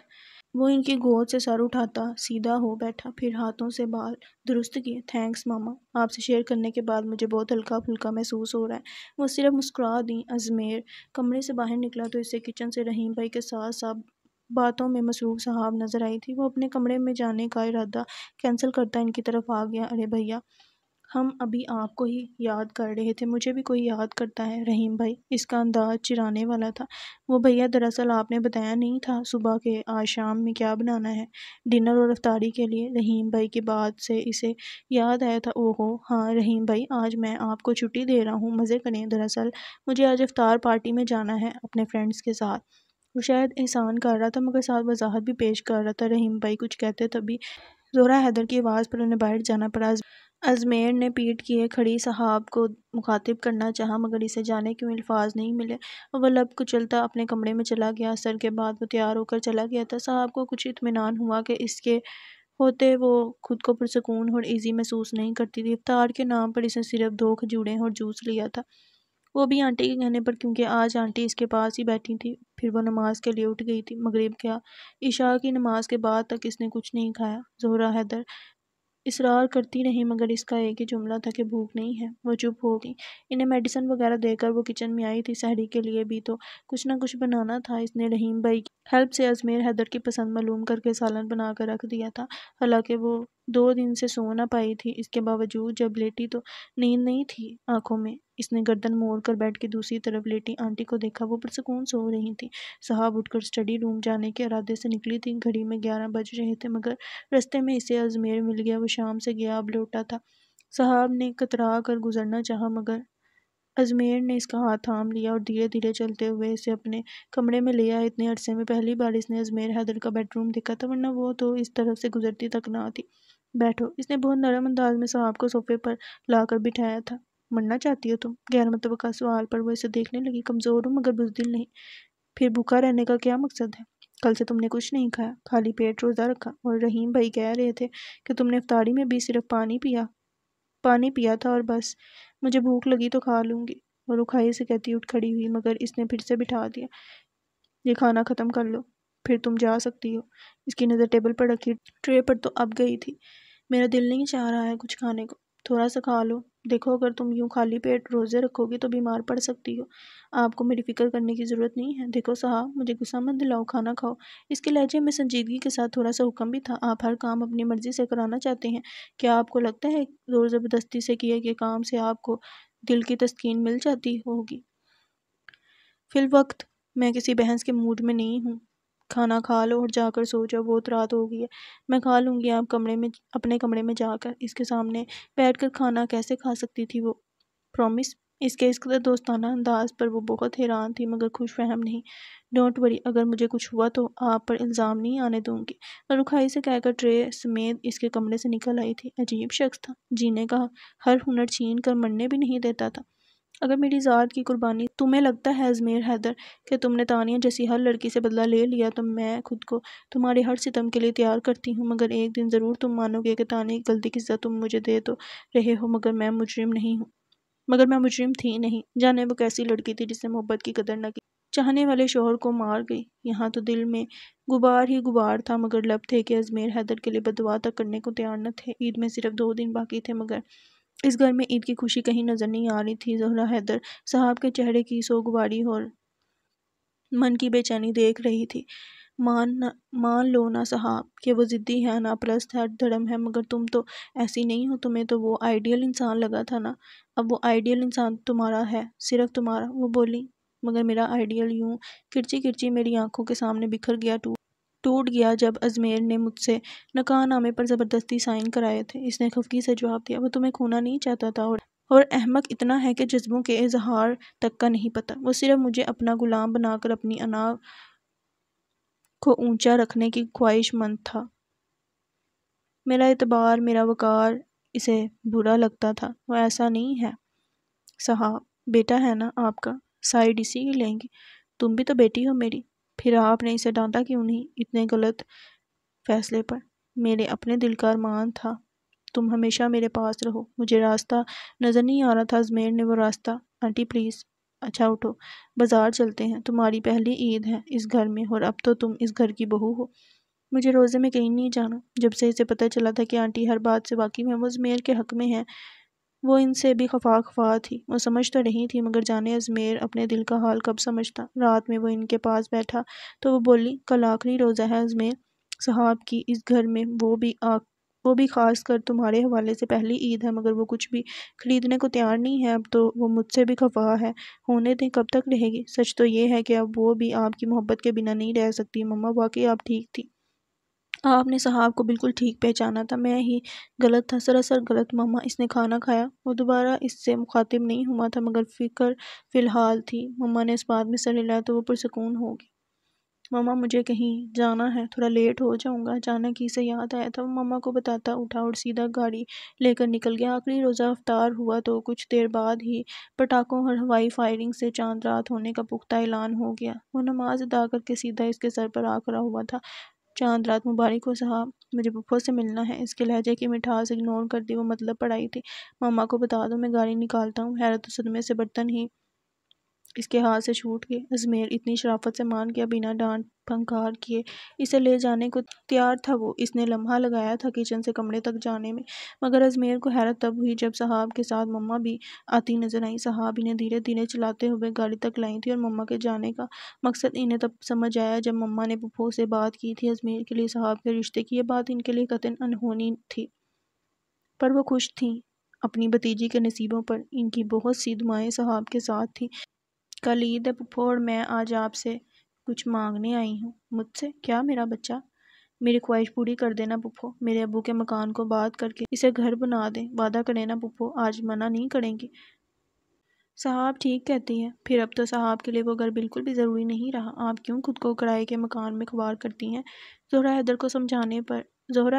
وہ ان کی گود سے سر اٹھاتا سیدھا ہو بیٹھا، پھر ہاتھوں سے بال درست کیے۔ تھینکس ماما، آپ سے شیئر کرنے کے بعد مجھے بہت ہلکا پھلکا محسوس ہو رہا ہے۔ وہ صرف مسکرا دیں۔ ازمیر کمرے سے باہر نکلا تو اسے کچن سے رحیم بھائی کے ساتھ ساتھ باتوں میں مصروف صاحب نظر آئی تھی۔ وہ اپنے کمرے میں جانے کا ارادہ کینسل کرتا ان کی طرف آ گیا۔ ارے بھیا، ہم ابھی آپ کو ہی یاد کر رہے تھے۔ مجھے بھی کوئی یاد کرتا ہے رحیم بھائی۔ اس کا انداز چرانے والا تھا۔ وہ بھیا دراصل آپ نے بتایا نہیں تھا صبح کے آج شام میں کیا بنانا ہے ڈنر اور افطاری کے لیے؟ رحیم بھائی کی بات سے اسے یاد آیا تھا۔ اوہو ہاں رحیم بھائی، آج میں آپ کو چھٹی دے رہا ہوں، مزے کریں۔ دراصل مجھے آج افطار پارٹی میں جانا ہے اپنے فرینڈز کے ساتھ۔ وہ شاید احسان کر رہا تھا مگر ساتھ وضاحت بھی پیش کر رہا تھا۔ رحیم بھائی کچھ کہتے تبھی زہرہ حیدر کی آواز پر انہیں باہر جانا پڑا۔ ازمیر نے پیٹ کیے کھڑی صاحب کو مخاطب کرنا چاہا مگر اسے جانے کیوں الفاظ نہیں ملے۔ وہ لب کچلتا اپنے کمرے میں چلا گیا۔ اثر کے بعد وہ تیار ہو کر چلا گیا تھا۔ صاحب کو کچھ اطمینان ہوا کہ اس کے ہوتے وہ خود کو پرسکون اور ایزی محسوس نہیں کرتی تھی۔ افطار کے نام پر اس نے صرف 2 کھجوریں اور جوس لیا تھا، وہ بھی آنٹی کے کہنے پر، کیونکہ آج آنٹی اس کے پاس ہی بیٹھی تھی۔ پھر وہ نماز کے لیے اٹھ گئی تھی۔ مغرب کیا عشاء کی نماز کے بعد تک اس نے کچھ نہیں کھایا۔ زہرہ حیدر اصرار کرتی رہی مگر اس کا ایک ہی جملہ تھا کہ بھوک نہیں ہے۔ وہ چپ ہو گئی۔ انہیں میڈیسن وغیرہ دے کر وہ کچن میں آئی تھی۔ سحری کے لیے بھی تو کچھ نہ کچھ بنانا تھا۔ اس نے رحیم بھائی کی ہیلپ سے ازمیر حیدر کی پسند معلوم کر کے سالن بنا کر رکھ دیا تھا۔ حالانکہ وہ 2 دن سے سو نہ پائی تھی، اس کے باوجود جب لیٹی تو نیند نہیں تھی آنکھوں میں۔ اس نے گردن موڑ کر بیڈ کی دوسری طرف لیٹی آنٹی کو دیکھا، وہ پرسکون سو رہی تھی۔ صاحب اٹھ کر اسٹڈی روم جانے کے ارادے سے نکلی تھی۔ گھڑی میں 11 بج رہے تھے مگر رستے میں اسے ازمیر مل گیا۔ وہ شام سے گیا اب لوٹا تھا۔ صاحب نے کترا کر گزرنا چاہا مگر ازمیر نے اس کا ہاتھ تھام لیا اور دھیرے دھیرے چلتے ہوئے اسے اپنے کمرے میں لے آیا۔ اتنے عرصے میں پہلی بار اس نے ازمیر حیدر کا بیڈ روم دیکھا تھا، ورنہ وہ تو اس طرف سے گزرتی تک نہ تھی۔ بیٹھو، اس نے بہت نرم انداز میں صاحب کو صوفے پر لا کر بٹھایا تھا۔ مرنا چاہتی ہو تم؟ غیر متوقع سوال پر وہ اسے دیکھنے لگی۔ کمزور ہوں مگر بزدل نہیں۔ پھر بھوکا رہنے کا کیا مقصد ہے؟ کل سے تم نے کچھ نہیں کھایا، خالی پیٹ روزہ رکھا، اور رحیم بھائی کہہ رہے تھے کہ تم نے افطاری میں بھی صرف پانی پیا تھا اور بس۔ مجھے بھوک لگی تو کھا لوں گی، وہ رکھائی سے کہتی اٹھ کھڑی ہوئی مگر اس نے پھر سے بٹھا دیا۔ یہ کھانا ختم کر لو، پھر تم جا سکتی ہو۔ اس کی نظر ٹیبل پر رکھی ٹرے پر تو اب گئی تھی۔ میرا دل نہیں چاہ رہا ہے کچھ کھانے کو، تھوڑا سا کھا لو۔ دیکھو اگر تم یوں خالی پیٹ روزے رکھو گی تو بیمار پڑ سکتی ہو۔ آپ کو میری فکر کرنے کی ضرورت نہیں ہے۔ دیکھو صاحب، مجھے غصہ مت دلاؤ، کھانا کھاؤ۔ اس کے لہجے میں سنجیدگی کے ساتھ تھوڑا سا حکم بھی تھا۔ آپ ہر کام اپنی مرضی سے کرانا چاہتے ہیں؟ کیا آپ کو لگتا ہے زور زبردستی سے کیے گئے کام سے آپ کو دل کی تسکین مل جاتی ہوگی؟ فی الوقت میں کسی بحث کے موڈ میں نہیں ہوں۔ کھانا کھا لو اور جا کر سو جاؤ، بہت رات ہو گئی ہے۔ میں کھا لوں گی، آپ اپنے کمرے میں جا کر۔ اس کے سامنے بیٹھ کر کھانا کیسے کھا سکتی تھی وہ؟ پرومس؟ اس کے اس قدر دوستانہ انداز پر وہ بہت حیران تھی مگر خوش فہم نہیں۔ ڈونٹ وری، اگر مجھے کچھ ہوا تو آپ پر الزام نہیں آنے دوں گی، رکھائی سے کہہ کر ٹرے سمیت اس کے کمرے سے نکل آئی تھی۔ عجیب شخص تھا، جینے کا ہر ہنر چھین کر مرنے بھی نہیں دیتا تھا۔ اگر میری ذات کی قربانی تمہیں لگتا ہے ازمیر حیدر کہ تم نے تانیہ جیسی ہر لڑکی سے بدلہ لے لیا تو میں خود کو تمہارے ہر ستم کے لیے تیار کرتی ہوں، مگر ایک دن ضرور تم مانو گے کہ تانیہ کی غلطی کی سزا تم مجھے دے تو رہے ہو مگر میں مجرم تھی نہیں۔ جانے وہ کیسی لڑکی تھی جس نے محبت کی قدر نہ کی، چاہنے والے شوہر کو مار گئی۔ یہاں تو دل میں غبار ہی غبار تھا مگر لب تھے کہ ازمیر حیدر کے لیے بددعا تک کرنے کو تیار نہ تھے۔ عید میں صرف 2 دن باقی تھے مگر اس گھر میں عید کی خوشی کہیں نظر نہیں آ رہی تھی۔ زہرہ حیدر صاحب کے چہرے کی سوگواری اور من کی بے چینی دیکھ رہی تھی۔ مان لو نا صاحب کہ وہ ضدی ہے، ناپرست ہے، دھڑم ہے، مگر تم تو ایسی نہیں ہو۔ تمہیں تو وہ آئیڈیل انسان لگا تھا نا، اب وہ آئیڈیل انسان تمہارا ہے، صرف تمہارا۔ وہ بولی مگر میرا آئیڈیل یوں کرچی کرچی میری آنکھوں کے سامنے بکھر گیا، ٹوٹ گیا جب ازمیر نے مجھ سے نکاح نامے پر زبردستی سائن کرائے تھے۔ اس نے خفگی سے جواب دیا۔ وہ تمہیں کھونا نہیں چاہتا تھا اور احمق اتنا ہے کہ جذبوں کے اظہار تک کا نہیں پتہ۔ وہ صرف مجھے اپنا غلام بنا کر اپنی انا کو اونچا رکھنے کی خواہش مند تھا۔ میرا اعتبار، میرا وقار اسے برا لگتا تھا۔ وہ ایسا نہیں ہے صاحب، بیٹا ہے نا آپ کا، سائیڈ اسی کی لیں گی۔ تم بھی تو بیٹی ہو میری، پھر آپ نے اسے ڈانٹا کیوں نہیں اتنے غلط فیصلے پر؟ میرے اپنے دل کا ارمان تھا تم ہمیشہ میرے پاس رہو۔ مجھے راستہ نظر نہیں آ رہا تھا ازمیر نے وہ راستہ۔ آنٹی پلیز، اچھا اٹھو، بازار چلتے ہیں، تمہاری پہلی عید ہے اس گھر میں اور اب تو تم اس گھر کی بہو ہو۔ مجھے روزے میں کہیں نہیں جانا۔ جب سے اسے پتہ چلا تھا کہ آنٹی ہر بات سے واقف ہیں، وہ ازمیر کے حق میں ہیں، وہ ان سے بھی خفا تھی۔ وہ سمجھ تو رہی تھی مگر جانے ازمیر اپنے دل کا حال کب سمجھتا۔ رات میں وہ ان کے پاس بیٹھا تو وہ بولی کل آخری روزہ ہے ازمیر صاحب کی اس گھر میں، وہ بھی وہ بھی خاص کر تمہارے حوالے سے پہلی عید ہے، مگر وہ کچھ بھی خریدنے کو تیار نہیں ہے۔ اب تو وہ مجھ سے بھی خفا ہے۔ ہونے دیں، کب تک رہے گی؟ سچ تو یہ ہے کہ اب وہ بھی آپ کی محبت کے بنا نہیں رہ سکتی۔ مما واقعی آپ ٹھیک تھی، آپ نے صاحب کو بالکل ٹھیک پہچانا تھا، میں ہی غلط تھا، سراسر غلط۔ ماما، اس نے کھانا کھایا؟ وہ دوبارہ اس سے مخاطب نہیں ہوا تھا، مگر فکر فی الحال تھی۔ مما نے اس بات میں سر ہلایا تو وہ پرسکون ہو گئی۔ ماما، مجھے کہیں جانا ہے، تھوڑا لیٹ ہو جاؤں گا۔ اچانک ہی سے یاد آیا تھا، وہ ماما کو بتاتا اٹھا اور سیدھا گاڑی لے کر نکل گیا۔ آخری روزہ افطار ہوا تو کچھ دیر بعد ہی پٹاخوں اور ہوائی فائرنگ سے چاند رات ہونے کا پختہ اعلان ہو گیا۔ وہ نماز ادا کر کے سیدھا اس کے سر پر آ کھڑا ہوا تھا۔ چاند رات مبارک ہو صاحب، مجھے پھپھو سے ملنا ہے۔ اس کے لہجے کی مٹھاس اگنور کر دی وہ مطلب پڑائی تھی۔ ماما کو بتا دو میں گاڑی نکالتا ہوں۔ حیرت و صدمے سے برتن ہی اس کے ہاتھ سے چھوٹ گئے۔ ازمیر اتنی شرافت سے مان گیا، بنا ڈانٹ پھنکار کیے اسے لے جانے کو تیار تھا۔ وہ اس نے لمحہ لگایا تھا کچن سے کمرے تک جانے میں، مگر ازمیر کو حیرت تب ہوئی جب صاحب کے ساتھ مما بھی آتی نظر آئی۔ صاحب انہیں دھیرے دھیرے چلاتے ہوئے گاڑی تک لائی تھی، اور مما کے جانے کا مقصد انہیں تب سمجھ آیا جب مما نے پھپھو سے بات کی تھی۔ ازمیر کے لیے صاحب کے رشتے کی یہ بات ان کے لیے قطعاً انہونی تھی، پر وہ خوش تھیں اپنی بھتیجی کے نصیبوں پر۔ ان کی بہت سی دعائیں صاحب کے ساتھ تھیں۔ کل عید ہے پھپھو، اور میں آج آپ سے کچھ مانگنے آئی ہوں۔ مجھ سے؟ کیا میرا بچہ؟ میری خواہش پوری کر دینا پھپھو، میرے ابو کے مکان کو بات کر کے اسے گھر بنا دیں۔ وعدہ کریں نا پھپھو، آج منع نہیں کریں گی؟ صاحب ٹھیک کہتی ہے، پھر اب تو صاحب کے لیے وہ گھر بالکل بھی ضروری نہیں رہا۔ آپ کیوں خود کو کرائے کے مکان میں خوار کرتی ہیں؟ زہرا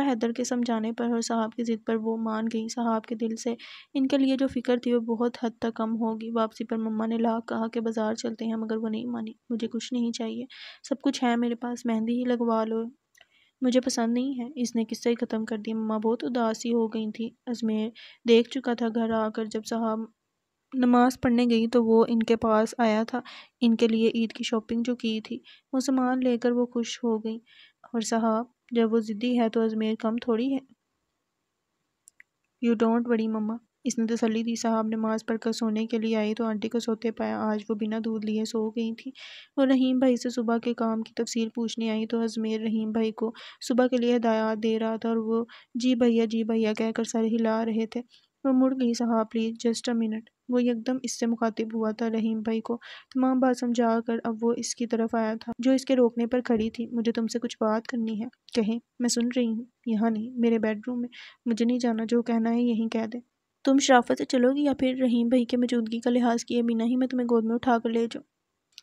حیدر کے سمجھانے پر اور صاحب کی ضد پر وہ مان گئی۔ صاحب کے دل سے ان کے لیے جو فکر تھی وہ بہت حد تک کم ہوگی۔ واپسی پر مما نے لاکھ کہا کہ بازار چلتے ہیں، مگر وہ نہیں مانی۔ مجھے کچھ نہیں چاہیے، سب کچھ ہے میرے پاس، مہندی ہی لگوا لو، مجھے پسند نہیں ہے۔ اس نے قصہ ہی ختم کر دیا۔ مما بہت اداسی ہو گئی تھی۔ ازمیر دیکھ چکا تھا گھر آ کر جب صاحب نماز پڑھنے گئی تو وہ ان کے پاس آیا تھا، ان کے لیے عید کی شاپنگ جو کی تھی وہ سامان لے کر وہ خوش ہو گئی۔ اور صاحب جب وہ ضدی ہے تو ازمیر کم تھوڑی ہے۔ یو ڈونٹ وری مما، اس نے تسلی دی۔ صاحب نماز پڑھ کر سونے کے لیے آئی تو آنٹی کو سوتے پایا۔ آج وہ بنا دودھ لیے سو گئی تھی۔ وہ رحیم بھائی سے صبح کے کام کی تفصیل پوچھنے آئی تو ازمیر رحیم بھائی کو صبح کے لیے ہدایات دے رہا تھا، اور وہ جی بھیا کہہ کر سر ہلا رہے تھے۔ وہ مڑ گئی۔ صاحب پلیز جسٹ اے منٹ، وہ یکدم اس سے مخاطب ہوا تھا رحیم بھائی کو تمام بات سمجھا کر۔ اب وہ اس کی طرف آیا تھا جو اس کے روکنے پر کھڑی تھی۔ مجھے تم سے کچھ بات کرنی ہے۔ کہیں؟ میں سن رہی ہوں۔ یہاں نہیں، میرے بیڈ روم میں۔ مجھے نہیں جانا، جو کہنا ہے یہیں کہہ دے۔ تم شرافت سے چلو گی یا پھر رحیم بھائی کے موجودگی کا لحاظ کیے بنا ہی میں تمہیں گود میں اٹھا کر لے جاؤں؟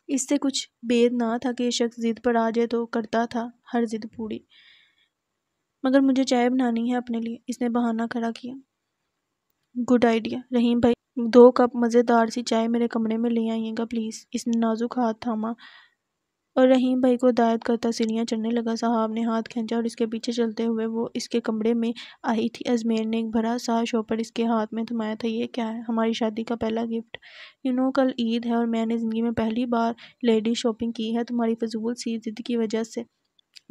اس سے کچھ بید نہ تھا کہ یہ شخص ضد پر آ جائے تو کرتا تھا ہر ضد پوری، مگر مجھے چائے بنانی ہے اپنے لیے، اس نے بہانہ کھڑا کیا۔ گڈ آئیڈیا رحیم بھائی، 2 کپ مزیدار سی چائے میرے کمرے میں لے آئیے گا پلیز۔ اس نے نازک ہاتھ تھاما اور رحیم بھائی کو ہدایت کرتا سیڑھیاں چڑھنے لگا۔ صاحب نے ہاتھ کھینچا اور اس کے پیچھے چلتے ہوئے وہ اس کے کمرے میں آئی تھی۔ ازمیر نے ایک بھرا سا شوپر اس کے ہاتھ میں تھمایا تھا۔ یہ کیا ہے؟ ہماری شادی کا پہلا گفٹ۔ کل عید ہے اور میں نے زندگی میں پہلی بار لیڈی شاپنگ کی ہے تمہاری فضول سی ضد کی وجہ سے۔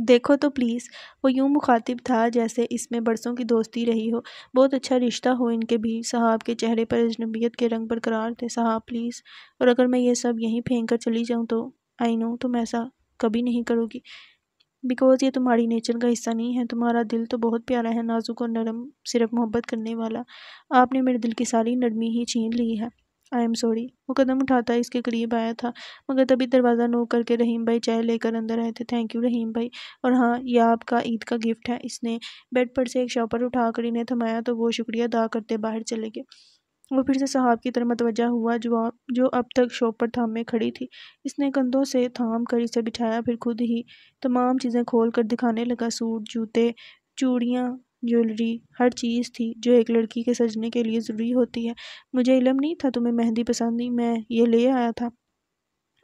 دیکھو تو پلیز، وہ یوں مخاطب تھا جیسے اس میں برسوں کی دوستی رہی ہو، بہت اچھا رشتہ ہو ان کے بھی۔ صاحب کے چہرے پر اجنبیت کے رنگ برقرار تھے۔ صاحب پلیز، اور اگر میں یہ سب یہیں پھینک کر چلی جاؤں تو؟ آئی نو تم ایسا کبھی نہیں کرو گی، بیکاز یہ تمہاری نیچر کا حصہ نہیں ہے۔ تمہارا دل تو بہت پیارا ہے، نازک اور نرم، صرف محبت کرنے والا۔ آپ نے میرے دل کی ساری نرمی ہی چھین لی ہے۔ I am sorry. وہ قدم اٹھاتا اس کے قریب آیا تھا، مگر تبھی دروازہ نوک کر کے رحیم بھائی چائے لے کر اندر آئے تھے۔ تھینک یو رحیم بھائی، اور ہاں یہ آپ کا عید کا گفٹ ہے۔ اس نے بیڈ پر سے ایک شاپر اٹھا کر انہیں تھمایا تو وہ شکریہ ادا کرتے باہر چلے گئے۔ وہ پھر سے صاحب کی طرف متوجہ ہوا جو اب تک شاپر تھامے کھڑی تھی۔ اس نے کندھوں سے تھام کر اسے بٹھایا، پھر خود ہی تمام چیزیں کھول کر دکھانے لگا۔ سوٹ، جوتے، چوڑیاں، جیولری، ہر چیز تھی جو ایک لڑکی کے سجنے کے لیے ضروری ہوتی ہے۔ مجھے علم نہیں تھا تمہیں مہندی پسند نہیں، میں یہ لے آیا تھا۔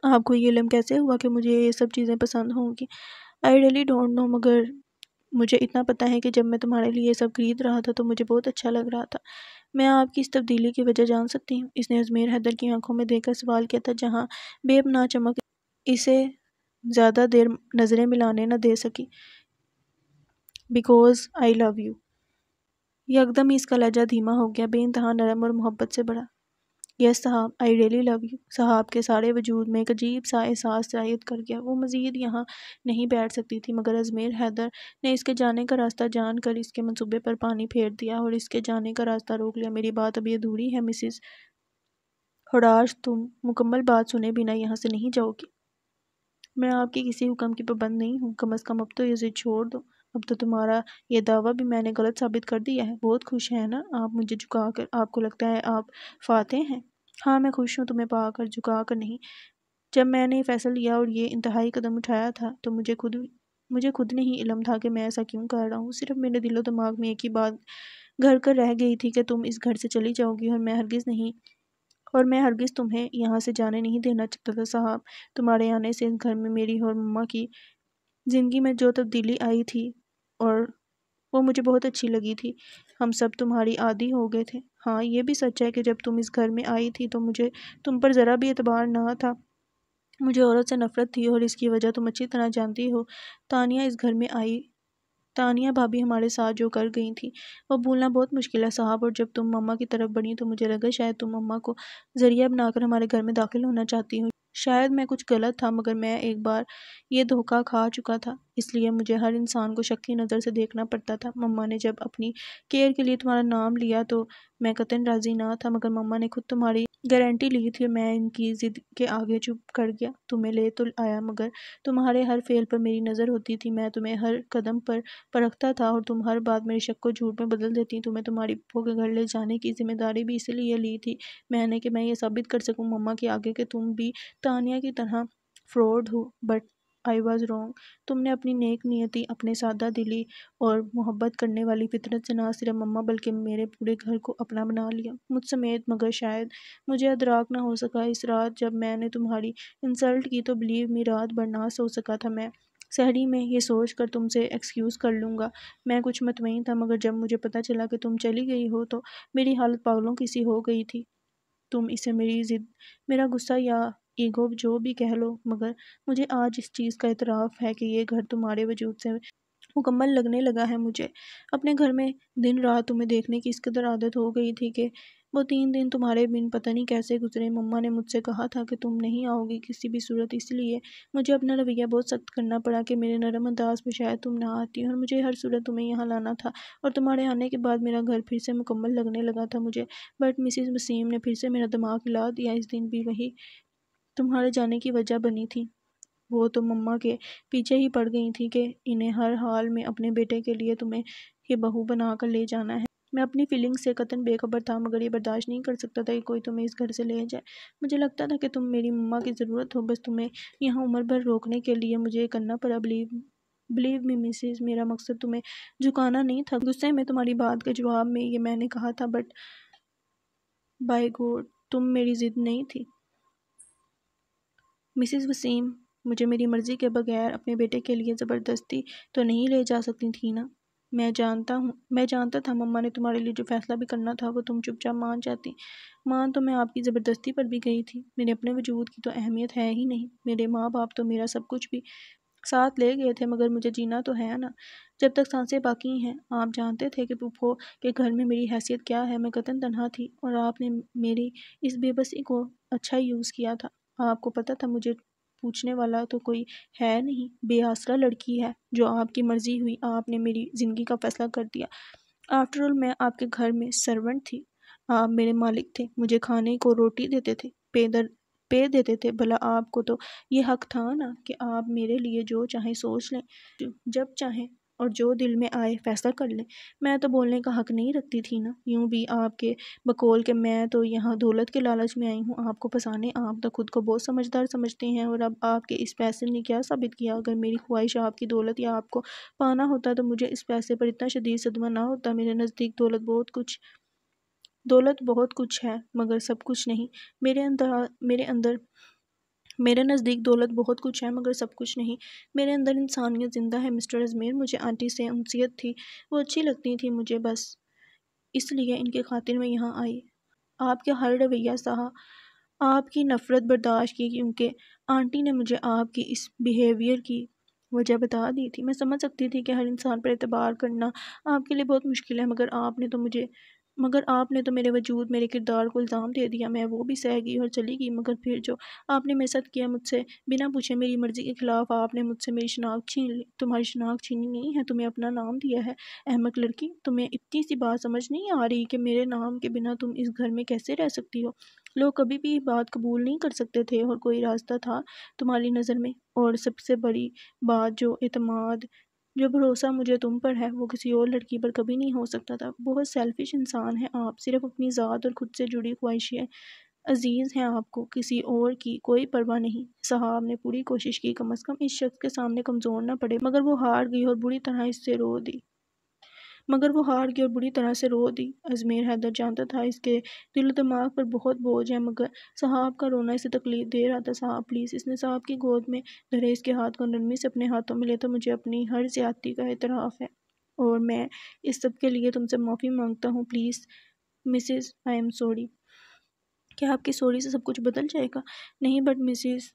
آپ کو یہ علم کیسے ہوا کہ مجھے یہ سب چیزیں پسند ہوں گی؟ آئی ریئلی ڈونٹ نو، مگر مجھے اتنا پتہ ہے کہ جب میں تمہارے لیے یہ سب خرید رہا تھا تو مجھے بہت اچھا لگ رہا تھا۔ میں آپ کی اس تبدیلی کی وجہ جان سکتی ہوں؟ اس نے ازمیر حیدر کی آنکھوں میں دیکھ کر سوال کیا تھا، جہاں بے پناہ چمک اسے زیادہ دیر نظریں ملانے نہ دے سکی۔ Because I love you. یکدم ہی اس کا لہجہ دھیما ہو گیا، بے انتہا نرم اور محبت سے بڑا۔ یس صاحب، آئی ریئلی لو یو۔ صاحب کے سارے وجود میں ایک عجیب سا احساس سرایت کر گیا۔ وہ مزید یہاں نہیں بیٹھ سکتی تھی، مگر ازمیر حیدر نے اس کے جانے کا راستہ جان کر اس کے منصوبے پر پانی پھیر دیا اور اس کے جانے کا راستہ روک لیا۔ میری بات ابھی ادھوری ہے مسز ہوڈاش، تم مکمل بات سنے بنا یہاں سے نہیں جاؤ گی۔ میں آپ کے کسی حکم کی پابند نہیں ہوں، کم از کم اب تو یہ ضد چھوڑ دو۔ اب تو تمہارا یہ دعویٰ بھی میں نے غلط ثابت کر دیا ہے۔ بہت خوش ہیں نا آپ مجھے جھکا کر؟ آپ کو لگتا ہے آپ فاتح ہیں؟ ہاں میں خوش ہوں تمہیں پا کر، جھکا کر نہیں۔ جب میں نے یہ فیصلہ لیا اور یہ انتہائی قدم اٹھایا تھا تو مجھے خود نہیں علم تھا کہ میں ایسا کیوں کر رہا ہوں۔ صرف میرے دل و دماغ میں ایک ہی بات گھر کر رہ گئی تھی کہ تم اس گھر سے چلی جاؤ گی، اور میں ہرگز تمہیں یہاں سے جانے نہیں دینا چاہتا تھا صاحب۔ تمہارے آنے سے اس گھر میں میری اور مما کی زندگی میں جو تبدیلی آئی تھی اور وہ مجھے بہت اچھی لگی تھی۔ ہم سب تمہاری عادی ہو گئے تھے۔ ہاں یہ بھی سچ ہے کہ جب تم اس گھر میں آئی تھی تو مجھے تم پر ذرا بھی اعتبار نہ تھا۔ مجھے عورت سے نفرت تھی اور اس کی وجہ تم اچھی طرح جانتی ہو۔ تانیہ بھابھی ہمارے ساتھ جو کر گئی تھی وہ بھولنا بہت مشکل ہے صاحب، اور جب تم مما کی طرف بڑھی تو مجھے لگا شاید تم مما کو ذریعہ بنا کر ہمارے گھر میں داخل ہونا چاہتی ہو۔ شاید میں کچھ غلط تھا، مگر میں ایک بار یہ دھوکہ کھا چکا تھا، اس لیے مجھے ہر انسان کو شکی نظر سے دیکھنا پڑتا تھا۔ مما نے جب اپنی کیئر کے لیے تمہارا نام لیا تو میں قطعاً راضی نہ تھا، مگر مما نے خود تمہاری گارنٹی لی تھی اور میں ان کی ضد کے آگے چپ کر گیا۔ تمہیں لے تو آیا، مگر تمہارے ہر فعل پر میری نظر ہوتی تھی۔ میں تمہیں ہر قدم پر پرکھتا تھا اور تم ہر بات میرے شک کو جھوٹ میں بدل دیتی۔ تمہیں تمہاری پھوپھو کے گھر لے جانے کی ذمہ داری بھی اسی لیے لی تھی میں نے کہ میں یہ ثابت کر سکوں مما کے آگے کہ تم بھی تانیہ کی طرح fraud who. But I was wrong. تم نے اپنی نیک نیتی، اپنے سادہ دلی اور محبت کرنے والی فطرت سے نہ صرف مما بلکہ میرے پورے گھر کو اپنا بنا لیا، مجھ سمیت۔ مگر شاید مجھے ادراک نہ ہو سکا اس رات جب میں نے تمہاری انسلٹ کی تو بلیو می رات بھر نہ سو سکا تھا میں، سحری میں یہ سوچ کر تم سے ایکسکیوز کر لوں گا۔ میں کچھ مطمئن تھا، مگر جب مجھے پتہ چلا کہ تم چلی گئی ہو تو میری حالت پاگلوں کی سی ہو گئی تھی۔ تم اسے میری ضد، میرا غصہ یا ایگو جو بھی کہہ لو، مگر مجھے آج اس چیز کا اعتراف ہے کہ یہ گھر تمہارے وجود سے مکمل لگنے لگا ہے۔ مجھے اپنے گھر میں دن رات تمہیں دیکھنے کی اس قدر عادت ہو گئی تھی کہ وہ 3 دن تمہارے بن پتہ نہیں کیسے گزرے۔ مما نے مجھ سے کہا تھا کہ تم نہیں آؤ گی کسی بھی صورت، اس لیے مجھے اپنا رویہ بہت سخت کرنا پڑا کہ میرے نرم انداز میں شاید تم نہ آتی، اور مجھے ہر صورت تمہیں یہاں لانا تھا، اور تمہارے آنے کے بعد میرا گھر پھر سے مکمل لگنے لگا تھا مجھے۔ بٹ مسز وسیم نے پھر سے میرا دماغ ہلا دیا۔ اس دن بھی وہی تمہارے جانے کی وجہ بنی تھی۔ وہ تو مما کے پیچھے ہی پڑ گئی تھی کہ انہیں ہر حال میں اپنے بیٹے کے لیے تمہیں ہی بہو بنا کر لے جانا ہے۔ میں اپنی فیلنگز سے قطعاً بے خبر تھا، مگر یہ برداشت نہیں کر سکتا تھا کہ کوئی تمہیں اس گھر سے لے جائے۔ مجھے لگتا تھا کہ تم میری مما کی ضرورت ہو، بس تمہیں یہاں عمر بھر روکنے کے لیے مجھے یہ کرنا پڑا۔ بلیو می مسز، میرا مقصد تمہیں جھکانا نہیں تھا۔ غصے میں تمہاری بات کے جواب میں یہ میں نے کہا تھا، بٹ بائی گاڈ تم میری ضد نہیں تھی۔ مسز وسیم مجھے میری مرضی کے بغیر اپنے بیٹے کے لیے زبردستی تو نہیں لے جا سکتی تھی نا۔ میں جانتا تھا مما نے تمہارے لیے جو فیصلہ بھی کرنا تھا وہ تم چپ چاپ مان جاتی۔ مان تو میں آپ کی زبردستی پر بھی گئی تھی، میرے اپنے وجود کی تو اہمیت ہے ہی نہیں، میرے ماں باپ تو میرا سب کچھ بھی ساتھ لے گئے تھے، مگر مجھے جینا تو ہے نا جب تک سانسیں باقی ہیں۔ آپ جانتے تھے کہ پھوپھو کے گھر میں میری حیثیت کیا ہے، میں قطعاً تنہا تھی، اور آپ نے میری اس بے بسی کو اچھا یوز کیا تھا۔ آپ کو پتہ تھا مجھے پوچھنے والا تو کوئی ہے نہیں، بے آسرا لڑکی ہے جو آپ کی مرضی ہوئی آپ نے میری زندگی کا فیصلہ کر دیا۔ آفٹر آل میں آپ کے گھر میں سرونٹ تھی، آپ میرے مالک تھے، مجھے کھانے کو روٹی دیتے تھے، پے دیتے تھے، بھلا آپ کو تو یہ حق تھا نا کہ آپ میرے لیے جو چاہیں سوچ لیں، جب چاہیں اور جو دل میں آئے فیصلہ کر لیں۔ میں تو بولنے کا حق نہیں رکھتی تھی نا، یوں بھی آپ کے بقول کہ میں تو یہاں دولت کے لالچ میں آئی ہوں آپ کو پھنسانے۔ آپ تو خود کو بہت سمجھدار سمجھتے ہیں، اور اب آپ کے اس فیصلے نے کیا ثابت کیا؟ اگر میری خواہش آپ کی دولت یا آپ کو پانا ہوتا تو مجھے اس فیصلے پر اتنا شدید صدمہ نہ ہوتا۔ میرے نزدیک دولت بہت کچھ ہے مگر سب کچھ نہیں۔ میرے نزدیک دولت بہت کچھ ہے مگر سب کچھ نہیں۔ میرے اندر انسانیت زندہ ہے مسٹر ازمیر۔ مجھے آنٹی سے انسیت تھی، وہ اچھی لگتی تھی مجھے، بس اس لیے ان کی خاطر میں یہاں آئی۔ آپ کے ہر رویہ سہا، آپ کی نفرت برداشت کی، کیونکہ آنٹی نے مجھے آپ کی اس بیہیویئر کی وجہ بتا دی تھی۔ میں سمجھ سکتی تھی کہ ہر انسان پر اعتبار کرنا آپ کے لیے بہت مشکل ہے، مگر آپ نے تو مجھے مگر آپ نے تو میرے وجود میرے کردار کو الزام دے دیا، میں وہ بھی سہ گئی اور چلی گئی، مگر پھر جو آپ نے میرے ساتھ کیا، مجھ سے بنا پوچھے میری مرضی کے خلاف آپ نے مجھ سے میری شناخت چھین لی۔ تمہاری شناخت چھینی نہیں ہے، تمہیں اپنا نام دیا ہے۔ احمق لڑکی، تمہیں اتنی سی بات سمجھ نہیں آ رہی کہ میرے نام کے بنا تم اس گھر میں کیسے رہ سکتی ہو؟ لوگ کبھی بھی یہ بات قبول نہیں کر سکتے تھے، اور کوئی راستہ تھا تمہاری نظر میں؟ اور سب سے بڑی بات، جو اعتماد، جو بھروسہ مجھے تم پر ہے، وہ کسی اور لڑکی پر کبھی نہیں ہو سکتا تھا۔ بہت سیلفش انسان ہیں آپ، صرف اپنی ذات اور خود سے جڑی خواہشیں عزیز ہیں آپ کو، کسی اور کی کوئی پرواہ نہیں۔ صاحب نے پوری کوشش کی کم از کم اس شخص کے سامنے کمزور نہ پڑے، مگر وہ ہار گئی اور بری طرح سے رو دی۔ ازمیر حیدر جانتا تھا اس کے دل و دماغ پر بہت بوجھ ہے، مگر صاحب کا رونا اسے تکلیف دے رہا تھا۔ صاحب پلیز، اس نے صاحب کی گود میں دھرے اس کے ہاتھ کو نرمی سے اپنے ہاتھوں میں لیتا، مجھے اپنی ہر زیادتی کا اعتراف ہے، اور میں اس سب کے لیے تم سے معافی مانگتا ہوں۔ Please Mrs, I am sorry. کیا آپ کی سوری سے سب کچھ بدل جائے گا؟ نہیں، بٹ مسز،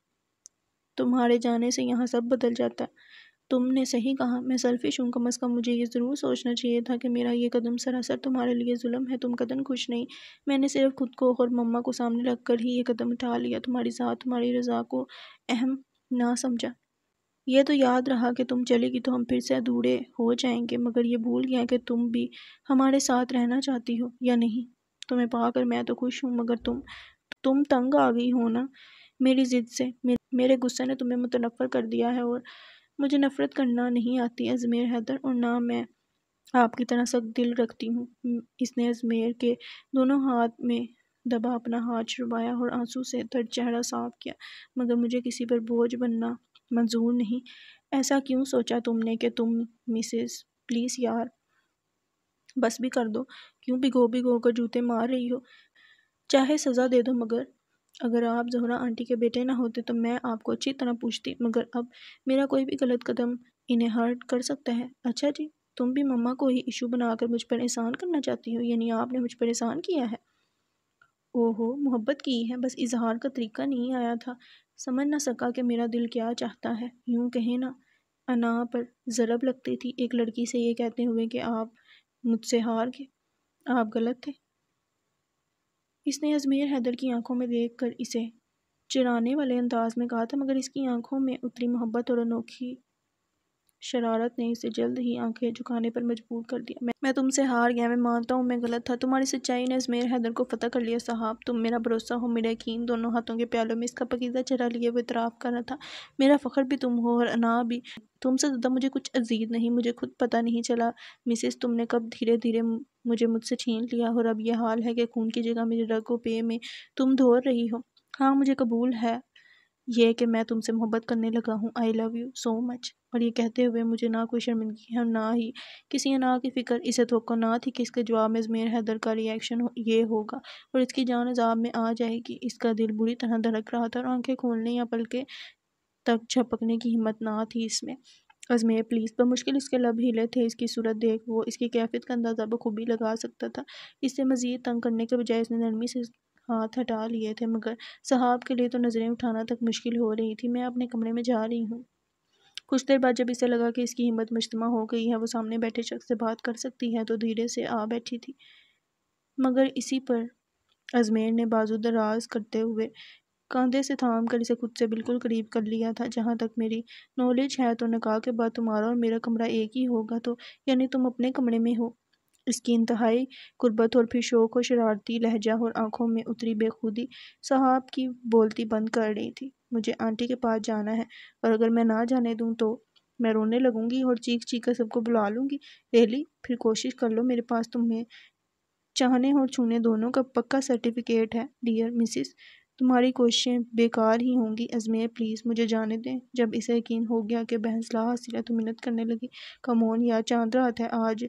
تمہارے جانے سے یہاں سب بدل جاتا ہے۔ تم نے صحیح کہا، میں سیلفش ہوں، کم از کم مجھے یہ ضرور سوچنا چاہیے تھا کہ میرا یہ قدم سراسر تمہارے لیے ظلم ہے۔ تم قدم خوش نہیں، میں نے صرف خود کو اور مما کو سامنے رکھ کر ہی یہ قدم اٹھا لیا، تمہاری ذات، تمہاری رضا کو اہم نہ سمجھا۔ یہ تو یاد رہا کہ تم چلے گی تو ہم پھر سے ادھورے ہو جائیں گے، مگر یہ بھول گیا کہ تم بھی ہمارے ساتھ رہنا چاہتی ہو یا نہیں۔ تمہیں پا کر میں تو خوش ہوں، مگر تم تنگ آ گئی ہو نا میری ضد سے۔ میرے غصے نے تمہیں متنفر کر دیا ہے، اور مجھے نفرت کرنا نہیں آتی ازمیر حیدر، اور نہ میں آپ کی طرح سخت دل رکھتی ہوں۔ اس نے ازمیر کے دونوں ہاتھ میں دبا اپنا ہاتھ چھڑوایا اور آنسو سے تر چہرہ صاف کیا۔ مگر مجھے کسی پر بوجھ بننا منظور نہیں۔ ایسا کیوں سوچا تم نے کہ تم مسز، پلیز یار، بس بھی کر دو، کیوں بھگو کر جوتے مار رہی ہو؟ چاہے سزا دے دو، مگر اگر آپ زہرا آنٹی کے بیٹے نہ ہوتے تو میں آپ کو اچھی طرح پوچھتی، مگر اب میرا کوئی بھی غلط قدم انہیں ہرٹ کر سکتا ہے۔ اچھا جی، تم بھی مما کو ہی ایشو بنا کر مجھ پر احسان کرنا چاہتی ہو، یعنی آپ نے مجھ پر احسان کیا ہے؟ اوہو، محبت کی ہے، بس اظہار کا طریقہ نہیں آیا تھا، سمجھ نہ سکا کہ میرا دل کیا چاہتا ہے۔ یوں کہیں نا، انا پر ضرب لگتی تھی ایک لڑکی سے یہ کہتے ہوئے کہ آپ مجھ سے ہار گئے، آپ غلط تھے۔ اس نے ازمیر حیدر کی آنکھوں میں دیکھ کر اسے چرانے والے انداز میں کہا تھا، مگر اس کی آنکھوں میں اتری محبت اور انوکھی شرارت نے اسے جلد ہی آنکھیں جھکانے پر مجبور کر دیا۔ میں تم سے ہار گیا، میں مانتا ہوں میں غلط تھا۔ تمہاری سچائی نے ازمیر حیدر کو فتح کر لیا۔ صاحب، تم میرا بھروسہ ہو، میرا یقین۔ دونوں ہاتھوں کے پیالوں میں اس کا پاکیزہ چہرہ لیے وہ اعتراف کر رہا تھا، میرا فخر بھی تم ہو اور انا بھی۔ تم سے زیادہ مجھے کچھ عزیز نہیں، مجھے خود پتہ نہیں چلا مسز، تم نے کب دھیرے دھیرے مجھ سے چھین لیا، اور اب یہ حال ہے کہ خون کی جگہ میرے رگ و پے میں تم دھور رہی ہو۔ ہاں، مجھے قبول ہے یہ کہ میں تم سے محبت کرنے لگا ہوں۔ آئی لو یو سو مچ۔ اور یہ کہتے ہوئے مجھے نہ کوئی شرمندگی ہے اور نہ ہی کسی انا کی فکر۔ اسے توقع نہ تھی کہ اس کے جواب میں ازمیر حیدر کا ری ایکشن یہ ہوگا اور اس کی جان عذاب میں آ جائے گی۔ اس کا دل بری طرح دھڑک رہا تھا اور آنکھیں کھولنے یا پلکیں تک جھپکنے کی ہمت نہ تھی اس میں۔ ازمیر پلیز، بمشکل اس کے لب ہلے تھے۔ اس کی صورت دیکھ وہ اس کی کیفیت کا اندازہ بخوبی لگا سکتا تھا۔ اس سے مزید تنگ کرنے کے بجائے اس نے نرمی سے ہاتھ ہٹا لیے تھے، مگر صاحب کے لیے تو نظریں اٹھانا تک مشکل ہو رہی تھی۔ میں اپنے کمرے میں جا رہی ہوں۔ کچھ دیر بعد جب اسے لگا کہ اس کی ہمت مجتمع ہو گئی ہے، وہ سامنے بیٹھے شخص سے بات کر سکتی ہے، تو دھیرے سے آ بیٹھی تھی، مگر اسی پر ازمیر نے بازو دراز کرتے ہوئے کاندھے سے تھام کر اسے خود سے بالکل قریب کر لیا تھا۔ جہاں تک میری نالج ہے تو نکاح کے بعد تمہارا اور میرا کمرہ ایک ہی ہوگا، تو یعنی تم اپنے کمرے میں ہو۔ اس کی انتہائی قربت اور پھر شوق و شرارتی لہجہ اور آنکھوں میں اتری بے خودی صاحب کی بولتی بند کر رہی تھی۔ مجھے آنٹی کے پاس جانا ہے، اور اگر میں نہ جانے دوں تو میں رونے لگوں گی اور چیخ کر سب کو بلا لوں گی۔ ریلی؟ پھر کوشش کر لو، میرے پاس تمہیں چاہنے اور چھونے دونوں کا پکا سرٹیفکیٹ ہے۔ ڈیئر مسز، تمہاری کوششیں بیکار ہی ہوں گی۔ ازمیر پلیز، مجھے جانے دیں۔ جب اسے یقین ہو گیا کہ بحث لا حاصل ہے تو منت کرنے لگی، کم آن یار، چاند رات ہے آج،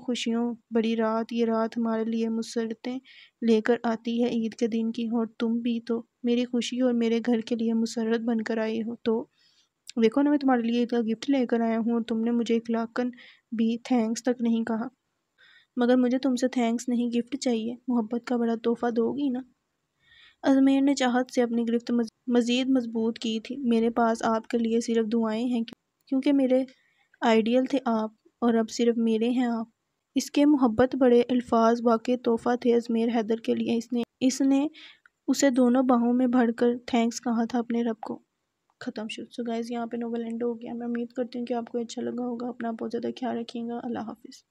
خوشیوں بڑی رات، یہ رات ہمارے لیے مسرتیں لے کر آتی ہے عید کے دن کی، اور تم بھی تو میری خوشی اور میرے گھر کے لیے مسرت بن کر آئی ہو۔ تو دیکھو نا، میں تمہارے لیے عید کا گفٹ لے کر آیا ہوں، اور تم نے مجھے اخلاقاً بھی تھینکس تک نہیں کہا۔ مگر مجھے تم سے تھینکس نہیں، گفٹ چاہیے۔ محبت کا بڑا تحفہ دو گی نا؟ ازمیر نے چاہت سے اپنی گرفت مزید مضبوط کی تھی۔ میرے پاس آپ کے لیے صرف دعائیں ہیں، کیونکہ میرے آئیڈیل تھے آپ، اور اب صرف میرے ہیں آپ۔ اس کے محبت بڑے الفاظ واقعی تحفہ تھے اجمیر حیدر کے لیے۔ اس نے اسے دونوں باہوں میں بھر کر تھینکس کہا تھا اپنے رب کو۔ ختم شد۔ سو گائز یہاں پہ نوول اینڈ ہو گیا۔ میں امید کرتی ہوں کہ آپ کو اچھا لگا ہوگا۔ اپنا بہت زیادہ خیال رکھیے گا۔ اللہ حافظ۔